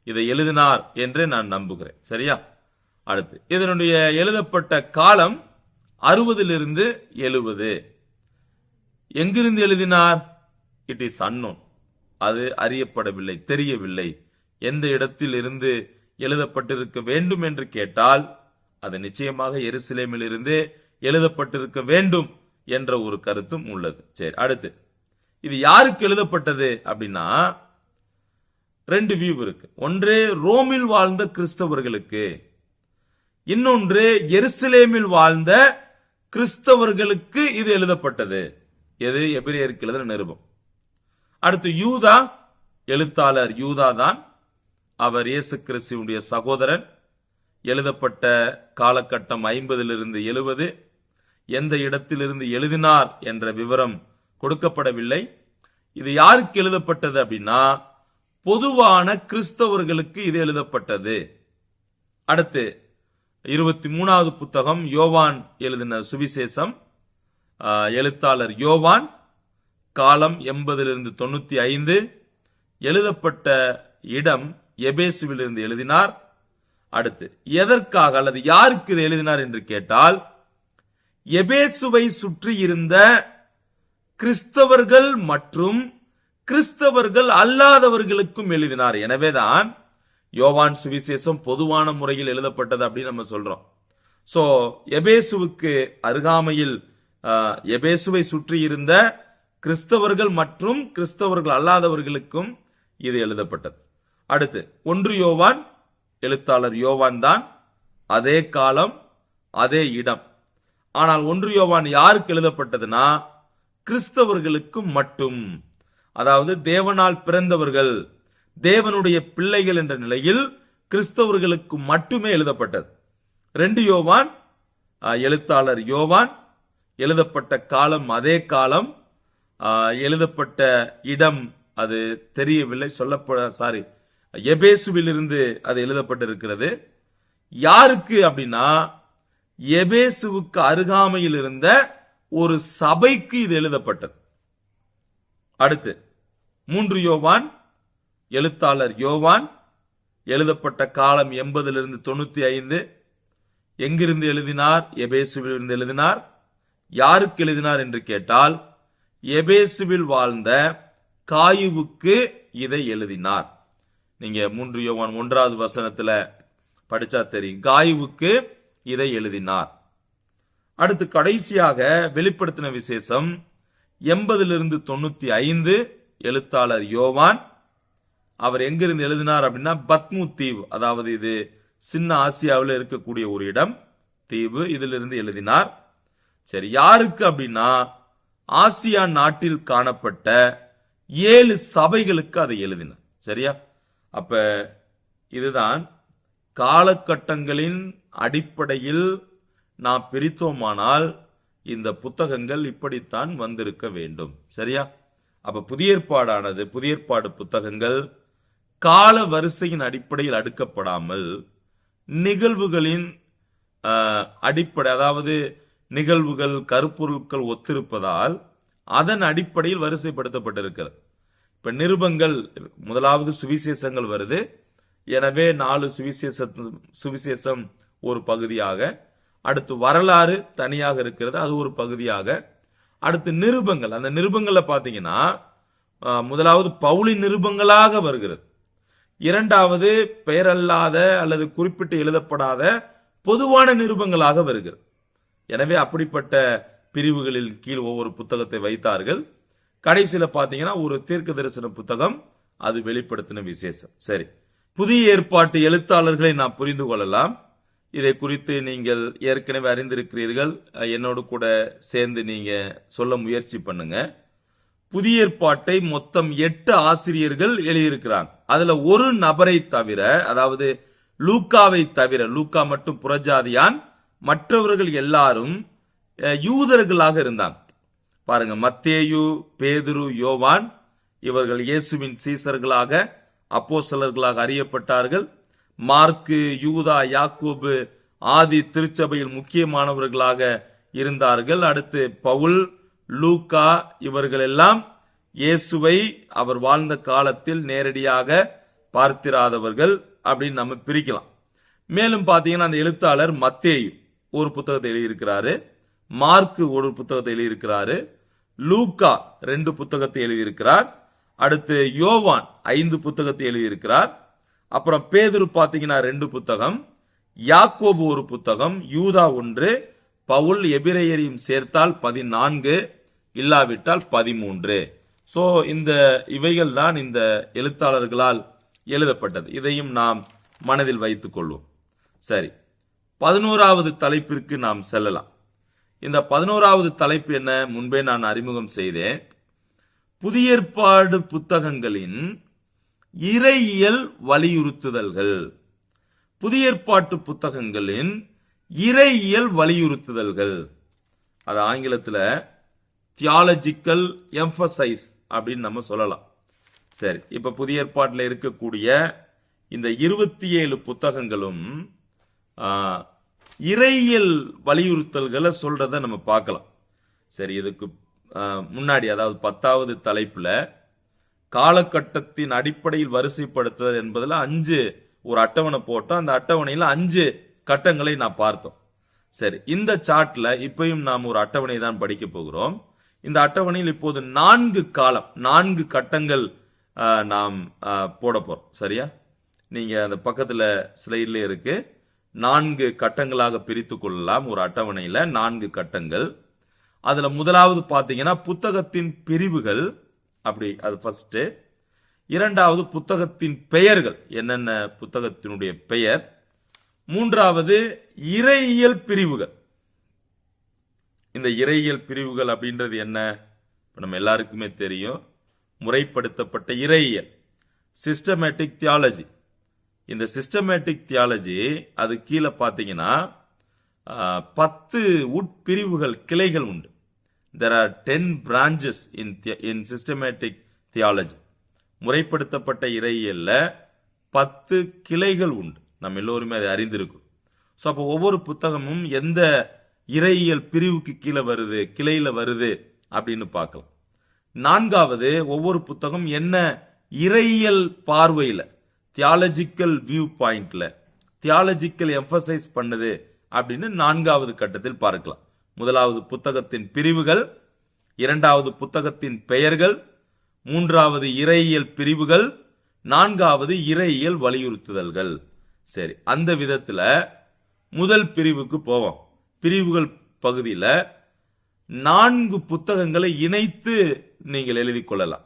S1: இதை எழுதினார் என்று நான் நம்புகிறேன். சரியா? அடுத்து இதனுடைய எழுதப்பட்ட காலம் 60 70. எங்கிருந்து எழுதினார்? It is unknown. அது அறியப்படவில்லை, தெரியவில்லை. எந்த இடத்தில் இருந்து எழுதப்பட்டிருக்க வேண்டும் என்று கேட்டால் அது நிச்சயமாக எருசலேமில் இருந்து எழுதப்பட்டிருக்க வேண்டும் என்ற ஒரு கருத்தும் உள்ளது. சரி, அடுத்து இது யாருக்கு எழுதப்பட்டது அப்படின்னா ரெண்டு வியூ இருக்கு. ஒன்று ரோமில் வாழ்ந்த கிறிஸ்தவர்களுக்கு, இன்னொன்று எருசலேமில் வாழ்ந்த கிறிஸ்தவர்களுக்கு இது எழுதப்பட்டது. எது? எபிரேயருக்கு எழுதின நிருபம். அடுத்து யூதா, எழுத்தாளர் யூதா தான். அவர் இயேசு கிறிஸ்துவுடைய சகோதரன். எழுதப்பட்ட காலகட்டம் 50 70. எந்த இடத்திலிருந்து எழுதினார் என்ற விவரம் கொடுக்கப்படவில்லை. இது யாருக்கு எழுதப்பட்டது அப்படின்னா பொதுவான கிறிஸ்தவர்களுக்கு இது எழுதப்பட்டது. அடுத்து 23வது புத்தகம் யோவான் எழுதின சுவிசேஷம். எழுத்தாளர் யோவான், காலம் 80 95. எழுதப்பட்ட இடம் எபேசுவிலிருந்து எழுதினார். அடுத்து எதற்காக அல்லது யாருக்கு இது எழுதினார் என்று கேட்டால் எபேசுவை சுற்றி இருந்த கிறிஸ்தவர்கள் மற்றும் கிறிஸ்தவர்கள் அல்லாதவர்களுக்கும் எழுதினார். எனவேதான் யோவான் சுவிசேஷம் பொதுவான முறையில் எழுதப்பட்டது அப்படின்னு நம்ம சொல்றோம். சோ எபேசுவுக்கு அருகாமையில் எபேசுவை சுற்றி இருந்த கிறிஸ்தவர்கள் மற்றும் கிறிஸ்தவர்கள் அல்லாதவர்களுக்கும் இது எழுதப்பட்டது. அடுத்து 1 யோவான், எழுத்தாளர் யோவான் தான். அதே காலம், அதே இடம். ஆனால் 1 யோவான் யாருக்கு எழுதப்பட்டதுன்னா கிறிஸ்தவர்களுக்கு மட்டும். அதாவது தேவனால் பிறந்தவர்கள், தேவனுடைய பிள்ளைகள் என்ற நிலையில் கிறிஸ்தவர்களுக்கு மட்டுமே எழுதப்பட்டது. 2 யோவான், எழுத்தாளர் யோவான். எழுதப்பட்ட காலம் அதே காலம், எழுதப்பட்ட இடம் அது தெரியவில்லை. எபேசுவில் இருந்து அது எழுதப்பட்டிருக்கிறது. யாருக்கு அப்படின்னா எபேசுவுக்கு அருகாமையில் இருந்த ஒரு சபைக்கு இது எழுதப்பட்டது. அடுத்து 3 யோவான், எழுத்தாளர் யோவான். எழுதப்பட்ட காலம் 80 95. எங்கிருந்து எழுதினார்? எபேசுவில் இருந்து எழுதினார். யாருக்கு எழுதினார் என்று கேட்டால் எபேசுவில் வாழ்ந்த காயுவுக்கு இதை எழுதினார். நீங்க 3 யோவான் 1வது வசனத்துல படிச்சா தெரியும். காயுவுக்கு இதை எழுதினார். அடுத்து கடைசியாக வெளிப்படுத்தின விசேஷம் 80 95. எழுத்தாளர் யோவான். அவர் எங்கிருந்து எழுதினார் அப்படின்னா பத்மு தீவு, அதாவது இது சின்ன ஆசியாவில் இருக்கக்கூடிய ஒரு இடம், தீவு. இதிலிருந்து எழுதினார். சரி, யாருக்கு அப்படின்னா ஆசியா நாட்டில் காணப்பட்ட 7 சபைகளுக்கு அதை எழுதினார். சரியா? அப்ப இதுதான் காலகட்டங்களின் அடிப்படையில் நாம் பிரித்தோமானால் இந்த புத்தகங்கள் இப்படித்தான் வந்திருக்க வேண்டும். சரியா? அப்ப புதிய ஏற்பாடானது, புதிய ஏற்பாடு புத்தகங்கள் கால வரிசையின் அடிப்படையில் அடுக்கப்படாமல் நிகழ்வுகளின் அடிப்படை, அதாவது நிகழ்வுகள் கருப்பொருட்கள் ஒத்திருப்பதால் அதன் அடிப்படையில் வரிசைப்படுத்தப்பட்டிருக்கிறது. இப்ப நிருபங்கள், முதலாவது சுவிசேஷங்கள் வருது. எனவே 4 சுவிசேஷம் ஒரு பகுதியாக, அடுத்து வரலாறு தனியாக இருக்கிறது, அது ஒரு பகுதியாக, அடுத்து நிருபங்கள். அந்த நிருபங்கள்ல பாத்தீங்கன்னா முதலாவது பவுலின் நிருபங்களாக வருகிறது. இரண்டாவது பெயரல்லாத அல்லது குறிப்பிட்டு எழுதப்படாத பொதுவான நிருபங்களாக வருகிறது. எனவே அப்படிப்பட்ட பிரிவுகளில் கீழ் ஒவ்வொரு புத்தகத்தை வைத்தார்கள். கடைசியில பாத்தீங்கன்னா ஒரு தீர்க்க தரிசன புத்தகம், அது வெளிப்படுத்தின விசேஷம். சரி, புதிய ஏற்பாட்டு எழுத்தாளர்களை நாம் புரிந்து கொள்ளலாம். இதை குறித்து நீங்கள் ஏற்கனவே அறிந்திருக்கிறீர்கள். என்னோடு கூட சேர்ந்து நீங்க சொல்ல முயற்சி பண்ணுங்க. புதிய ஏற்பாட்டை மொத்தம் 8 ஆசிரியர்கள் எழுதியிருக்கிறாங்க. அதுல ஒரு நபரை தவிர, அதாவது லூக்காவை தவிர, லூக்கா மட்டும் புறஜாதியான், மற்றவர்கள் எல்லாரும் யூதர்களாக இருந்தாங்க. பாருங்க, மத்தேயு, பேதுரு, யோவான் இவர்கள் இயேசுவின் சீசர்களாக, அப்போஸ்தலர்களாக அறியப்பட்டார்கள். மார்க்கு, யூதா, யாக்கோபு ஆதி திருச்சபையில் முக்கியமானவர்களாக இருந்தார்கள். அடுத்து பவுல், லூக்கா இவர்கள் எல்லாம் இயேசுவை அவர் வாழ்ந்த காலத்தில் நேரடியாக பார்த்திராதவர்கள் அப்படின்னு நம்ம பிரிக்கலாம். மேலும் பாத்தீங்கன்னா அந்த எழுத்தாளர் மத்தேயு ஒரு புத்தகத்தை எழுதியிருக்கிறாரு, மார்க்கு ஒரு புத்தகத்தை எழுதியிருக்கிறாரு, லூக்கா 2 புத்தகத்தை எழுதியிருக்கிறார், அடுத்து யோவான் 5 புத்தகத்தை எழுதியிருக்கிறார், அப்புறம் பேதுரு பாத்தீங்கன்னா 2 புத்தகம், யாக்கோபு ஒரு புத்தகம், யூதா 1, பவுல் எபிரேயரையும் சேர்த்தால் 14, இல்லாவிட்டால் 13. சோ இந்த இவைகள் தான் இந்த எழுத்தாளர்களால் எழுதப்பட்டது. இதையும் நாம் மனதில் வைத்துக் கொள்வோம். சரி, 11வது தலைப்பிற்கு நாம் செல்லலாம். இந்த 11வது தலைப்பு என்ன? முன்பே நான் அறிமுகம் செய்தேன். புதிய ஏற்பாடு புத்தகங்களின் இறையியல் வலியுறுத்துதல்கள். புதிய ஏற்பாட்டு புத்தகங்களின் இறையியல் வலியுறுத்துதல்கள், அது ஆங்கிலத்தில் தியாலஜிக்கல் எம்பசைஸ் அப்படின்னு நம்ம சொல்லலாம். சரி, இப்ப புதிய ஏற்பாட்டில் இருக்கக்கூடிய இந்த 27 புத்தகங்களும் இறையியல் வலியுறுத்தல்களை சொல்றத நம்ம பார்க்கலாம். சரி, இதுக்கு முன்னாடி, அதாவது 10வது தலைப்புல காலகட்டத்தின் அடிப்படையில் வரிசைப்படுத்துதல் என்பதில் 5 ஒரு அட்டவணை போட்டோம். அந்த அட்டவணையில் 5 கட்டங்களை நான் பார்த்தோம். சரி, இந்த சார்ட்ல இப்பயும் நாம் ஒரு அட்டவணை தான் படிக்க போகிறோம். இந்த அட்டவணையில் இப்போது 4 காலம், 4 கட்டங்கள் நாம் போட போறோம். சரியா? நீங்க அந்த பக்கத்துல ஸ்லைட்ல இருக்கு. 4 கட்டங்களாக பிரித்து கொள்ளலாம். ஒரு அட்டவணையில 4 கட்டங்கள். அதுல முதலாவது பாத்தீங்கன்னா புத்தகத்தின் பிரிவுகள், அப்படி அது ஃபர்ஸ்ட். இரண்டாவது புத்தகத்தின் பெயர்கள், என்னென்ன புத்தகத்தினுடைய பெயர். மூன்றாவது இறையியல் பிரிவுகள். இந்த இறையியல் பிரிவுகள் அப்படின்றது என்ன? நம்ம எல்லாருக்குமே தெரியும், முறைப்படுத்தப்பட்ட இறையியல், சிஸ்டமேட்டிக் தியாலஜி. இந்த சிஸ்டமேட்டிக் தியாலஜி அது கீழே பார்த்தீங்கன்னா 10 உட்பிரிவுகள், கிளைகள் உண்டு. There are 10 branches in systematic theology. முறைப்படுத்தப்பட்ட இறையியல்ல 10 கிளைகள் உண்டு. நம்ம எல்லோருமே அதை அறிந்திருக்கும். ஸோ அப்போ ஒவ்வொரு புத்தகமும் எந்த இறையியல் பிரிவுக்கு கீழே வருது, கிளையில வருது அப்படின்னு பார்க்கலாம். நான்காவது, ஒவ்வொரு புத்தகம் என்ன இறையியல் பார்வையில, தியாலஜிக்கல் வியூ பாயிண்ட்ல, தியாலஜிக்கல் எம்பசைஸ் பண்ணுது அப்படின்னு 4வது கட்டத்தில் பார்க்கலாம். முதலாவது புத்தகத்தின் பிரிவுகள், இரண்டாவது புத்தகத்தின் பெயர்கள், மூன்றாவது இறையியல் பிரிவுகள், நான்காவது இறையியல் வலியுறுத்துதல்கள். சரி, அந்த விதத்துல முதல் பிரிவுக்கு போவோம். பிரிவுகள் பகுதியில 4 புத்தகங்களை இணைத்து நீங்கள் எழுதிக் கொள்ளலாம்.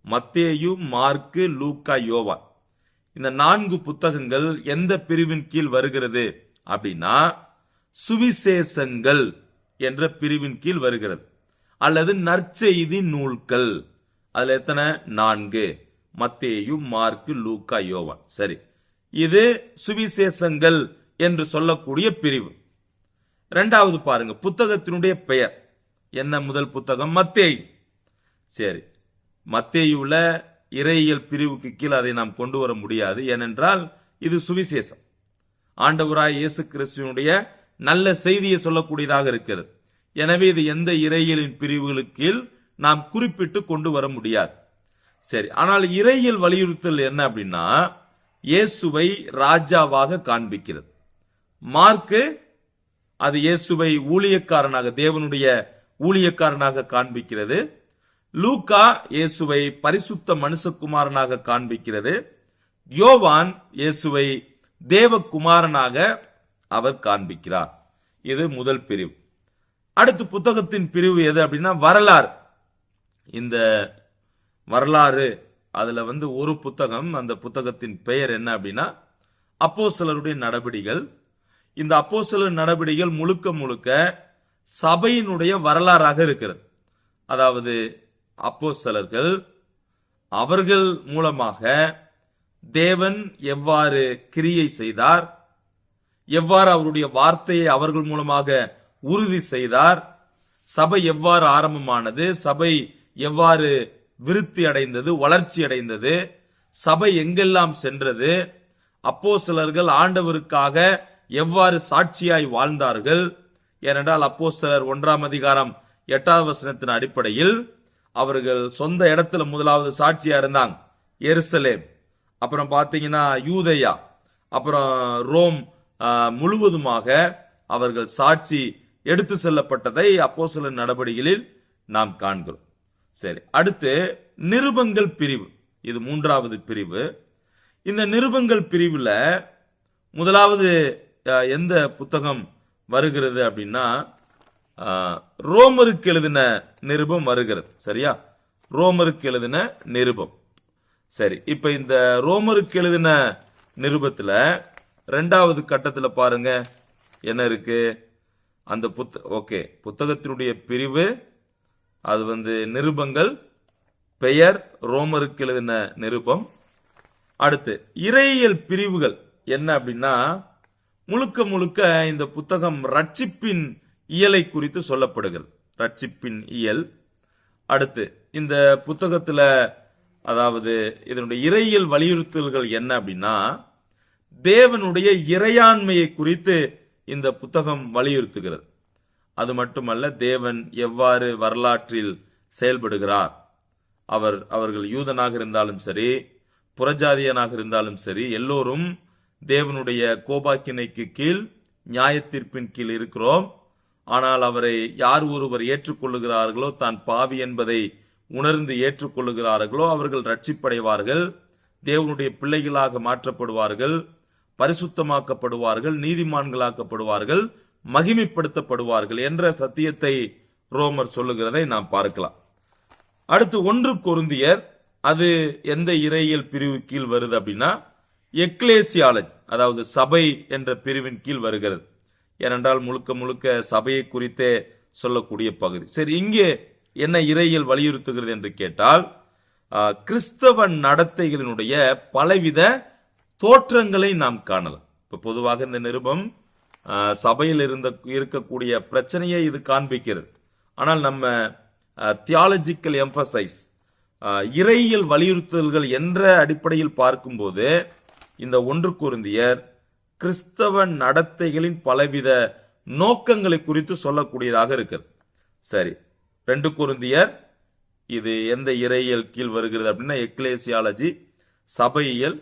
S1: மத்தேயு, மார்க்கு, லூக்கா, யோவான். இந்த 4 புத்தகங்கள் எந்த பிரிவின் கீழ் வருகிறது அப்படின்னா சுவிசேஷங்கள் என்ற பிரிவின் கீழ் வருகிறது, அல்லது நற்செய்தி நூல்கள். அதுல எத்தனை? 4. மத்தேயு, மார்க்கு, லூக்கா, யோவான். சரி, இது சுவிசேஷங்கள் என்று சொல்லக்கூடிய பிரிவு. இரண்டாவது பாருங்க, புத்தகத்தினுடைய பெயர் என்ன? முதல் புத்தகம் மத்தேயு. சரி, மத்தேயுல இறையியல் பிரிவுக்கு கீழ் அதை நாம் கொண்டு வர முடியாது, ஏனென்றால் இது சுவிசேஷம், ஆண்டவராய் இயேசு கிறிஸ்துவினுடைய நல்ல செய்தியை சொல்லக்கூடியதாக இருக்கிறது. எனவே இது எந்த இறையியலின் பிரிவுகளுக்கு கீழ் நாம் குறிப்பிட்டு கொண்டு வர முடியாது. சரி, ஆனால் இறையியல் வலியுறுத்தல் என்ன அப்படின்னா இயேசுவை ராஜாவாக காண்பிக்கிறது. மார்க்கு அது இயேசுவை ஊழியக்காரனாக, தேவனுடைய ஊழியக்காரனாக காண்பிக்கிறது. லூக்கா இயேசுவை பரிசுத்த மனுஷகுமாரனாக காண்பிக்கிறது. யோவான் இயேசுவை தேவகுமாரனாக அவர் காண்பிக்கிறார். இது முதல் பிரிவு. அடுத்து புத்தகத்தின் பிரிவு எது அப்படின்னா வரலாறு. இந்த வரலாறு அதுல ஒரு புத்தகம், அந்த புத்தகத்தின் பெயர் என்ன அப்படின்னா அப்போஸ்தலருடைய நடபடிகள். இந்த அப்போஸ்தலர் நடபடிகள் முழுக்க முழுக்க சபையினுடைய வரலாறாக இருக்கிறது. அதாவது அப்போஸ்தலர்கள் அவர்கள் மூலமாக தேவன் எவ்வாறு கிரியை செய்தார், எவ்வாறு அவருடைய வார்த்தையை அவர்கள் மூலமாக உறுதி செய்தார், சபை எவ்வாறு ஆரம்பமானது, சபை எவ்வாறு விருத்தி அடைந்தது, வளர்ச்சி அடைந்தது, சபை எங்கெல்லாம் சென்றது, அப்போஸ்தலர்கள் ஆண்டவருக்காக எவ்வாறு சாட்சியாய் வாழ்ந்தார்கள். ஏனென்றால் அப்போஸ்தலர் 1ஆம் அதிகாரம் 8வது வசனத்தின் அடிப்படையில் அவர்கள் சொந்த இடத்துல முதலாவது சாட்சியா இருந்தாங்க, எருசலேம். அப்புறம் பாத்தீங்கன்னா யூதேயா, அப்புறம் ரோம் முழுவதுமாக அவர்கள் சாட்சி எடுத்து செல்லப்பட்டதை அப்போஸ்தலர் நடபடிகளில் நாம் காண்கிறோம். சரி, அடுத்து நிருபங்கள் பிரிவு. இது 3வது பிரிவு. இந்த நிருபங்கள் பிரிவுல முதலாவது எந்த புத்தகம் வருகிறது அப்படின்னா ரோமருக்கு எழுதின நிருபம் வருகிறது. சரியா? ரோமருக்கு எழுதின நிருபம். சரி, இப்ப இந்த ரோமருக்கு எழுதின நிருபத்துல 2வது கட்டத்துல பாருங்க என்ன இருக்கு. அந்த புத்தகத்தினுடைய பிரிவு அது நிருபங்கள், பெயர் ரோமருக்கு எழுதின நிருபம். அடுத்து இறையியல் பிரிவுகள் என்ன அப்படின்னா முழுக்க முழுக்க இந்த புத்தகம் ரட்சிப்பின் இயலை குறித்து சொல்லப்படுகிறது. ரட்சிப்பின் இயல். அடுத்து இந்த புத்தகத்துல அதாவது இதனுடைய இறையியல் வலியுறுத்தல்கள் என்ன அப்படின்னா தேவனுடைய இறையாண்மையை குறித்து இந்த புத்தகம் வலியுறுத்துகிறது. அது மட்டுமல்ல, தேவன் எவ்வாறு வரலாற்றில் செயல்படுகிறார், அவர்கள் யூதனாக இருந்தாலும் சரி, புறஜாதியனாக இருந்தாலும் சரி, எல்லோரும் தேவனுடைய கோபாக்கினைக்கு கீழ், நியாயத்தீர்ப்பின் கீழ் இருக்கிறோம். ஆனால் அவரை யார் ஒருவர் ஏற்றுக்கொள்ளுகிறார்களோ, தான் பாவி என்பதை உணர்ந்து ஏற்றுக்கொள்ளுகிறார்களோ அவர்கள் ரட்சிப்படைவார்கள், தேவனுடைய பிள்ளைகளாக மாற்றப்படுவார்கள், பரிசுத்தமாக்கப்படுவார்கள், நீதிமான்களாக்கப்படுவார்கள், மகிமைப்படுத்தப்படுவார்கள் என்ற சத்தியத்தை ரோமர் சொல்லுகிறதை நாம் பார்க்கலாம். அடுத்து 1 கொரிந்தியர், அது எந்த இறையியல் பிரிவு கீழ் வருது அப்படின்னா எக்லேசியாலஜி, அதாவது சபை என்ற பிரிவின் கீழ் வருகிறது. ஏனென்றால் முழுக்க முழுக்க சபையை குறித்தே சொல்லக்கூடிய பகுதி. சரி, இங்கே என்ன இறையியல் வலியுறுத்துகிறது என்று கேட்டால் கிறிஸ்தவ நடத்தைகளினுடைய பலவித தோற்றங்களை நாம் காணலாம். இப்ப பொதுவாக இந்த நிருபம் சபையில் இருக்கக்கூடிய பிரச்சனையை இது காண்பிக்கிறது. ஆனால் நம்ம தியாலஜிக்கல் எம்பசைஸ், இறையியல் வலியுறுத்தல்கள் என்ற அடிப்படையில் பார்க்கும்போது இந்த 1 கொரிந்தியர் கிறிஸ்தவ நடத்தைகளின் பலவித நோக்கங்களை குறித்து சொல்லக்கூடியதாக இருக்கிறது. சரி, 2 கொரிந்தியர் இது எந்த இறையியல் கீழ் வருகிறது அப்படின்னா எக்லேசியாலஜி, சபையியல்.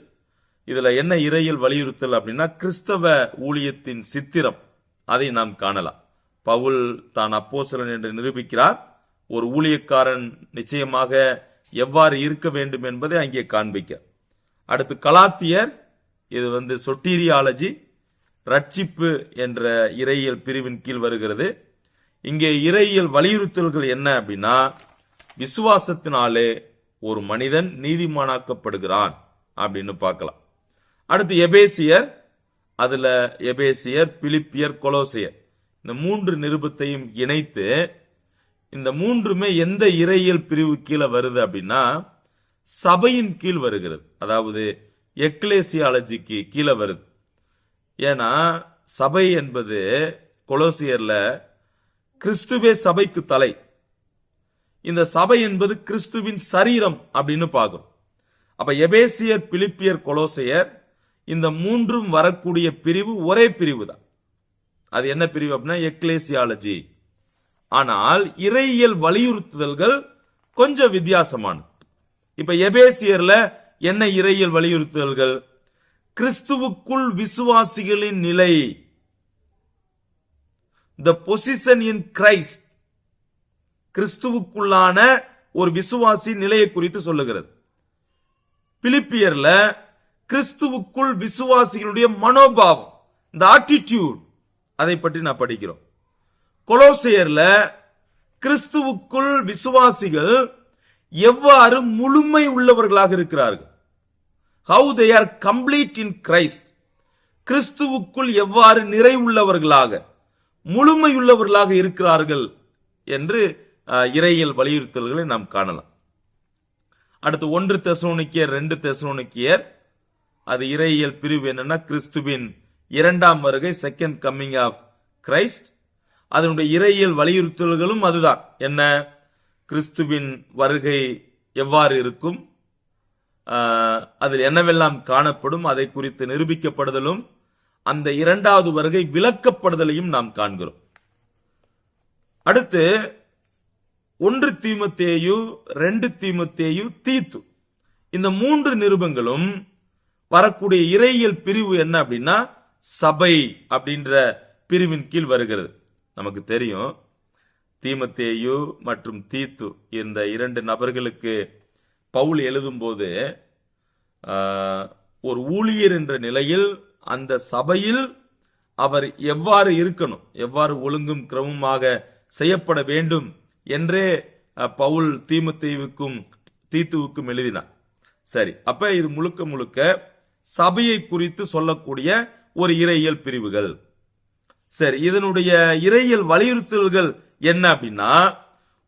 S1: இதுல என்ன இறையியல் வலியுறுத்தல் அப்படின்னா கிறிஸ்தவ ஊழியத்தின் சித்திரம், அதை நாம் காணலாம். பவுல் தான் அப்போஸ்தலன் என்று நிரூபிக்கிறார். ஒரு ஊழியக்காரன் நிச்சயமாக எவ்வாறு இருக்க வேண்டும் என்பதை அங்கே காண்பிக்க. அடுத்து கலாத்தியர், இது சொட்டீரியாலஜி, ரட்சிப்பு என்ற இறையியல் பிரிவின் கீழ் வருகிறது. இங்கே இறையியல் வலியுறுத்தல்கள் என்ன அப்படின்னா விசுவாசத்தினாலே ஒரு மனிதன் நீதிமானாக்கப்படுகிறான் அப்படின்னு பார்க்கலாம். அடுத்து எபேசியர், அதுல எபேசியர், பிலிப்பியர், கொலோசியர், இந்த 3 நிருபத்தையும் இணைத்து இந்த 3மே எந்த இறையியல் பிரிவு கீழே வருது அப்படின்னா சபையின் கீழ் வருகிறது. அதாவது எக்லேசியாலஜிக்கு கீழே வருது. ஏன்னா சபை என்பது கொலோசியர்ல கிறிஸ்துவே சபைக்கு தலை. இந்த சபை என்பது கிறிஸ்துவின் சரீரம் அப்படின்னு பார்க்கிறோம். அப்ப எபேசியர், பிலிப்பியர், கொலோசியர் இந்த 3ம் வரக்கூடிய பிரிவு ஒரே பிரிவு தான். அது என்ன பிரிவு அப்படின்னா எக்லேசியாலஜி. ஆனால் இறையியல் வலியுறுத்துதல்கள் கொஞ்சம் வித்தியாசமானது. இப்ப எபேசியர்ல என்ன இறையியல் வலியுறுத்துதல்கள்? கிறிஸ்துவுக்குள் விசுவாசிகளின் நிலை, the position in Christ, கிறிஸ்துவுக்குள்ளான ஒரு விசுவாசி நிலையை குறித்து சொல்லுகிறது. பிலிப்பியர்ல கிறிஸ்துவுக்குள் விசுவாசிகளுடைய மனோபாவம், இந்த ஆட்டிடியூட், அதை பற்றி நான் படிக்கிறோம். கொலோசியர்ல கிறிஸ்துவுக்குள் விசுவாசிகள் எவ்வாறு முழுமை உள்ளவர்களாக இருக்கிறார்கள், how they are complete in Christ, கிறிஸ்துவுக்குள் எவ்வாறு நிறைவுள்ளவர்களாக முழுமையுள்ளவர்களாக இருக்கிறார்கள் என்று இறையியல் வலியுறுத்தல்களை நாம் காணலாம். அடுத்து 1 தெசலோனிக்கேயர், 2 தெசலோனிக்கேயர், அது இறையியல் பிரிவு என்னன்னா கிறிஸ்துவின் 2ஆம் வருகை, செகண்ட் கம்மிங் ஆஃப் கிரைஸ்ட். அதனுடைய இறையியல் வலியுறுத்தல்களும் அதுதான். என்ன? கிறிஸ்துவின் வருகை எவ்வாறு இருக்கும், அதில் என்னவெல்லாம் காணப்படும், அதை குறித்து நிரூபிக்கப்படுதலும் அந்த 2வது வருகை விளக்கப்படுதலையும் நாம் காண்கிறோம். அடுத்து 1 தீமோத்தேயு, 2 தீமோத்தேயு, தீத்து, இந்த 3 நிருபங்களும் வரக்கூடிய இறையியல் பிரிவு என்ன அப்படின்னா சபை அப்படின்ற பிரிவின் கீழ் வருகிறது. நமக்கு தெரியும் தீமோத்தேயு மற்றும் தீத்து இந்த 2 நபர்களுக்கு பவுல் எழுதும் போது ஒரு ஊழியர் என்ற நிலையில் அந்த சபையில் அவர் எவ்வாறு இருக்கணும், எவ்வாறு ஒழுங்கும் கிரமமாக செய்யப்பட வேண்டும் என்றே பவுல் தீத்துவுக்கும் எழுதினார். சரி, அப்ப இது முழுக்க முழுக்க சபையை குறித்து சொல்லக்கூடிய ஒரு இறையியல் பிரிவுகள். சரி, இதனுடைய இறையியல் வலியுறுத்தல்கள் என்ன அப்படின்னா,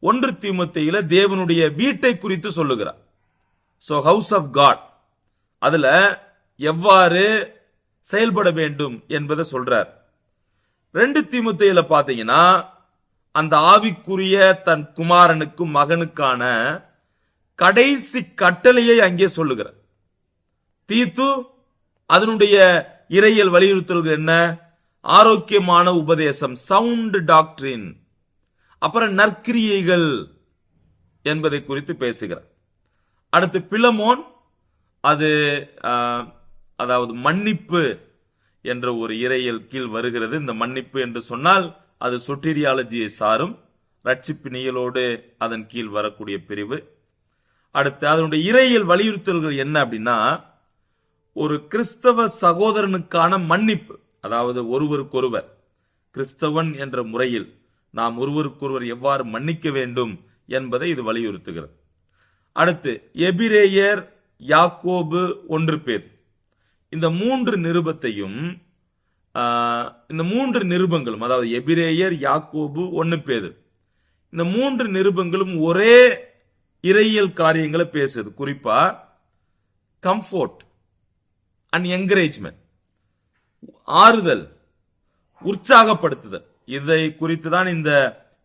S1: 1 தீமோத்தேயுல தேவனுடைய வீட்டை குறித்து சொல்லுகிறார். சோ ஹவுஸ் ஆஃப் காட், அதுல எவ்வாறு செயல்பட வேண்டும் என்பதை சொல்றார். 2 தீமோத்தேயுல பாத்தீங்கன்னா அந்த ஆவிக்குரிய தன் குமாரனுக்கும் மகனுக்கான கடைசி கட்டளையை அங்கே சொல்லுகிறார். தீத்து அதனுடைய இறையியல் வலியுறுத்தல்கள் என்ன? ஆரோக்கியமான உபதேசம், சவுண்ட் டாக்டரின், அப்புறம் நற்கிரியைகள் என்பதை குறித்து பேசுகிறார். அடுத்து பிலமோன், அது அதாவது மன்னிப்பு என்ற ஒரு இறையியல் கீழ் வருகிறது. இந்த மன்னிப்பு என்று சொன்னால் அது சொட்டீரியாலஜியை சாரும், ரட்சிப்பினியலோடு அதன் கீழ் வரக்கூடிய பிரிவு. அடுத்து அதனுடைய இறையியல் வலியுறுத்தல்கள் என்ன அப்படின்னா, ஒரு கிறிஸ்தவ சகோதரனுக்கான மன்னிப்பு, அதாவது ஒருவருக்கொருவர் கிறிஸ்தவன் என்ற முறையில் நாம் ஒருவருக்கொருவர் எவ்வாறு மன்னிக்க வேண்டும் என்பதை இது வலியுறுத்துகிறது. அடுத்து எபிரேயர், யாக்கோபு, 1 பேதுரு, இந்த 3 நிருபத்தையும் இந்த 3 நிருபங்களும், அதாவது எபிரேயர், யாக்கோபு, 1 பேதுரு, இந்த 3 நிருபங்களும் ஒரே இறையியல் காரியங்களை பேசுது. குறிப்பா கம்ஃபோர்ட் அண்ட் என்கரேஜ்மெண்ட், ஆறுதல், உற்சாகப்படுத்துதல், இதை குறித்து தான் இந்த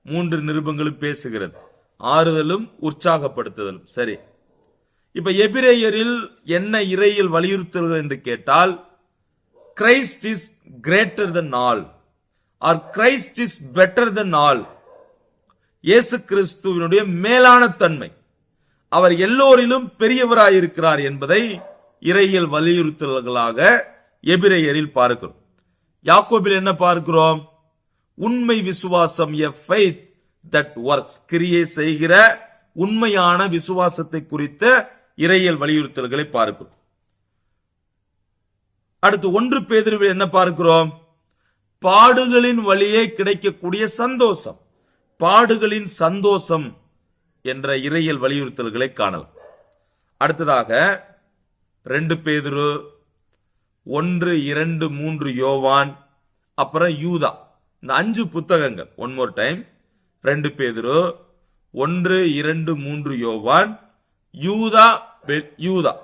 S1: 3 நிருபங்களும் பேசுகிறது. ஆறுதலும் உற்சாகப்படுத்துதலும். சரி, இப்ப எபிரேயரில் என்ன இறையியல் வலியுறுத்தல்கள் என்று கேட்டால், Christ is greater than all or Christ is better than all. இயேசு கிறிஸ்துவினுடைய மேலான தன்மை, அவர் எல்லோரிலும் பெரியவராயிருக்கிறார் என்பதை இறையியல் வலியுறுத்தல்களாக எபிரேயரில் பார்க்கிறோம். யாக்கோபில் என்ன பார்க்கிறோம்? உண்மை விசுவாசம், a faith that works, கிரியை செய்கிற உண்மையான விசுவாசத்தை குறித்த இறையியல் வலியுறுத்தல்களை பார்க்கிறோம். அடுத்து 1 பேதுருவில் என்ன பார்க்கிறோம்? பாடுகளின் வழியே கிடைக்கக்கூடிய சந்தோஷம், பாடுகளின் சந்தோஷம் என்ற இறையியல் வலியுறுத்தல்களை காணலாம். அடுத்ததாக 2 பேதுரு, 1, 2, 3 யோவான், அப்புறம் யூதா, இந்த 5 புத்தகங்கள். ஒன் மோர் டைம், 2 பேதுரு, 1, 2, 3 யோவான், யூதா.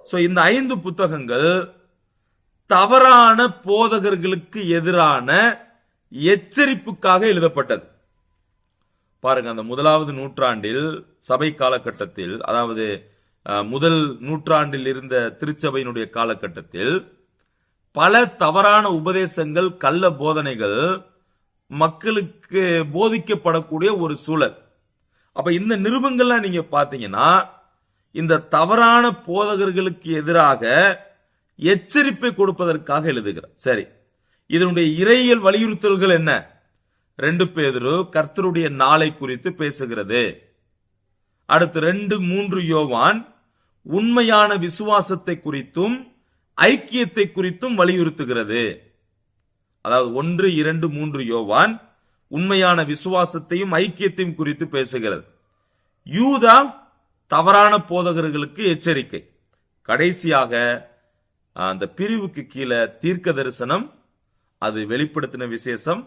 S1: சோ இந்த 5 புத்தகங்கள் தவறான போதகர்களுக்கு எதிரான எச்சரிப்புக்காக எழுதப்பட்டது. பாருங்க, அந்த 1வது நூற்றாண்டில் சபை காலகட்டத்தில், அதாவது முதல் நூற்றாண்டில் இருந்த திருச்சபையினுடைய காலகட்டத்தில் பல தவறான உபதேசங்கள், கள்ள போதனைகள் மக்களுக்கு போதிக்கப்படக்கூடிய ஒரு சூழல். அப்ப இந்த நிருபங்கள்லாம் நீங்க பாத்தீங்கன்னா இந்த தவறான போதகர்களுக்கு எதிராக எச்சரிப்பை கொடுப்பதற்காக எழுதுகிறார். சரி, இதனுடைய இறையியல் வலியுறுத்தல்கள் என்ன? 2 பேதுரு கர்த்தருடைய நாளை குறித்து பேசுகிறது. அடுத்து 2, 3 யோவான் உண்மையான விசுவாசத்தை குறித்தும் ஐக்கியத்தை குறித்தும் வலியுறுத்துகிறது. அதாவது 1, 2, 3 யோவான் உண்மையான விசுவாசத்தையும் ஐக்கியத்தையும் குறித்து பேசுகிறது. யூதா தவறான போதகர்களுக்கு எச்சரிக்கை. கடைசியாக அந்த பிரிவுக்கு கீழே தீர்க்க தரிசனம், அது வெளிப்படுத்தின விசேஷம்.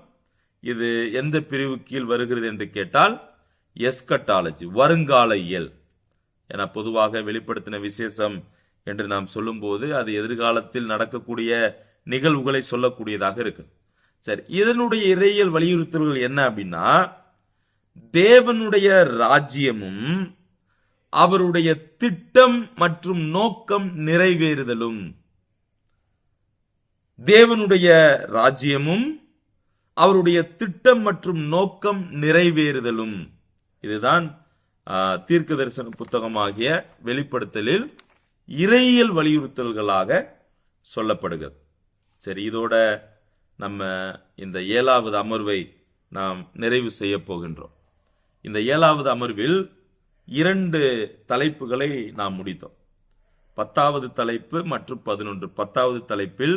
S1: இது எந்த பிரிவு கீழ் வருகிறது என்று கேட்டால் எஸ்கட்டாலஜி, வருங்கால இயல். என பொதுவாக வெளிப்படுத்தின விசேஷம் என்று நாம் சொல்லும் போது அது எதிர்காலத்தில் நடக்கக்கூடிய நிகழ்வுகளை சொல்லக்கூடியதாக இருக்கு. சரி, இதனுடைய இறையியல் வலியுறுத்தல்கள் என்ன அப்படின்னா, தேவனுடைய ராஜ்யமும் அவருடைய திட்டம் மற்றும் நோக்கம் நிறைவேறுதலும். தேவனுடைய ராஜ்யமும் அவருடைய திட்டம் மற்றும் நோக்கம் நிறைவேறுதலும். இதுதான் தீர்க்க தரிசன புத்தகமாகிய வெளிப்படுத்தலில் இறையியல் வலியுறுத்தல்களாக சொல்லப்படுகிறது. சரி, இதோட நம்ம இந்த 7வது அமர்வை நாம் நிறைவு செய்ய போகின்றோம். இந்த 7வது அமர்வில் 2 தலைப்புகளை நாம் முடித்தோம். 10வது தலைப்பு மற்றும் 11. 10வது தலைப்பில்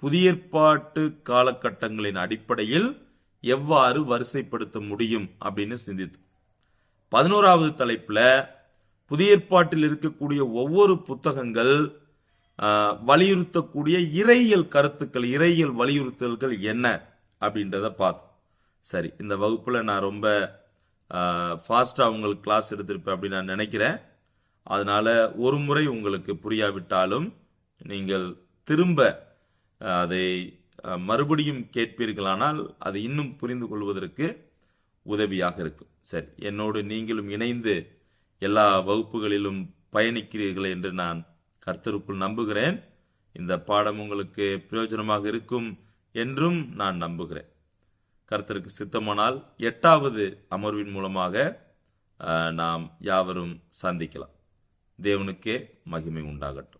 S1: புதிய ஏற்பாட்டு காலகட்டங்களின் அடிப்படையில் எவ்வாறு வரிசைப்படுத்த முடியும் அப்படின்னு சிந்தித்தோம். 11வது தலைப்புல புதிய ஏற்பாட்டில் இருக்கக்கூடிய ஒவ்வொரு புத்தகங்கள் வலியுறுத்தக்கூடிய இறையியல் கருத்துக்கள், இறையியல் வலியுறுத்தல்கள் என்ன அப்படின்றத பார்த்தோம். சரி, இந்த வகுப்புல நான் ரொம்ப ஃபாஸ்டா உங்களுக்கு கிளாஸ் எடுத்திருப்பேன் அப்படின்னு நான் நினைக்கிறேன். அதனால ஒரு முறை உங்களுக்கு புரியாவிட்டாலும் நீங்கள் திரும்ப அதை மறுபடியும் கேட்பீர்களானால் அது இன்னும் புரிந்து கொள்வதற்கு உதவியாக இருக்கும். சரி, என்னோடு நீங்களும் இணைந்து எல்லா வகுப்புகளிலும் பயணிக்கிறீர்கள் என்று நான் கர்த்தருக்குள் நம்புகிறேன். இந்த பாடம் உங்களுக்கு பிரயோஜனமாக இருக்கும் என்றும் நான் நம்புகிறேன். கர்த்தருக்கு சித்தமானால் 8வது அமர்வின் மூலமாக நாம் யாவரும் சந்திக்கலாம். தேவனுக்கே மகிமை உண்டாகட்டும்.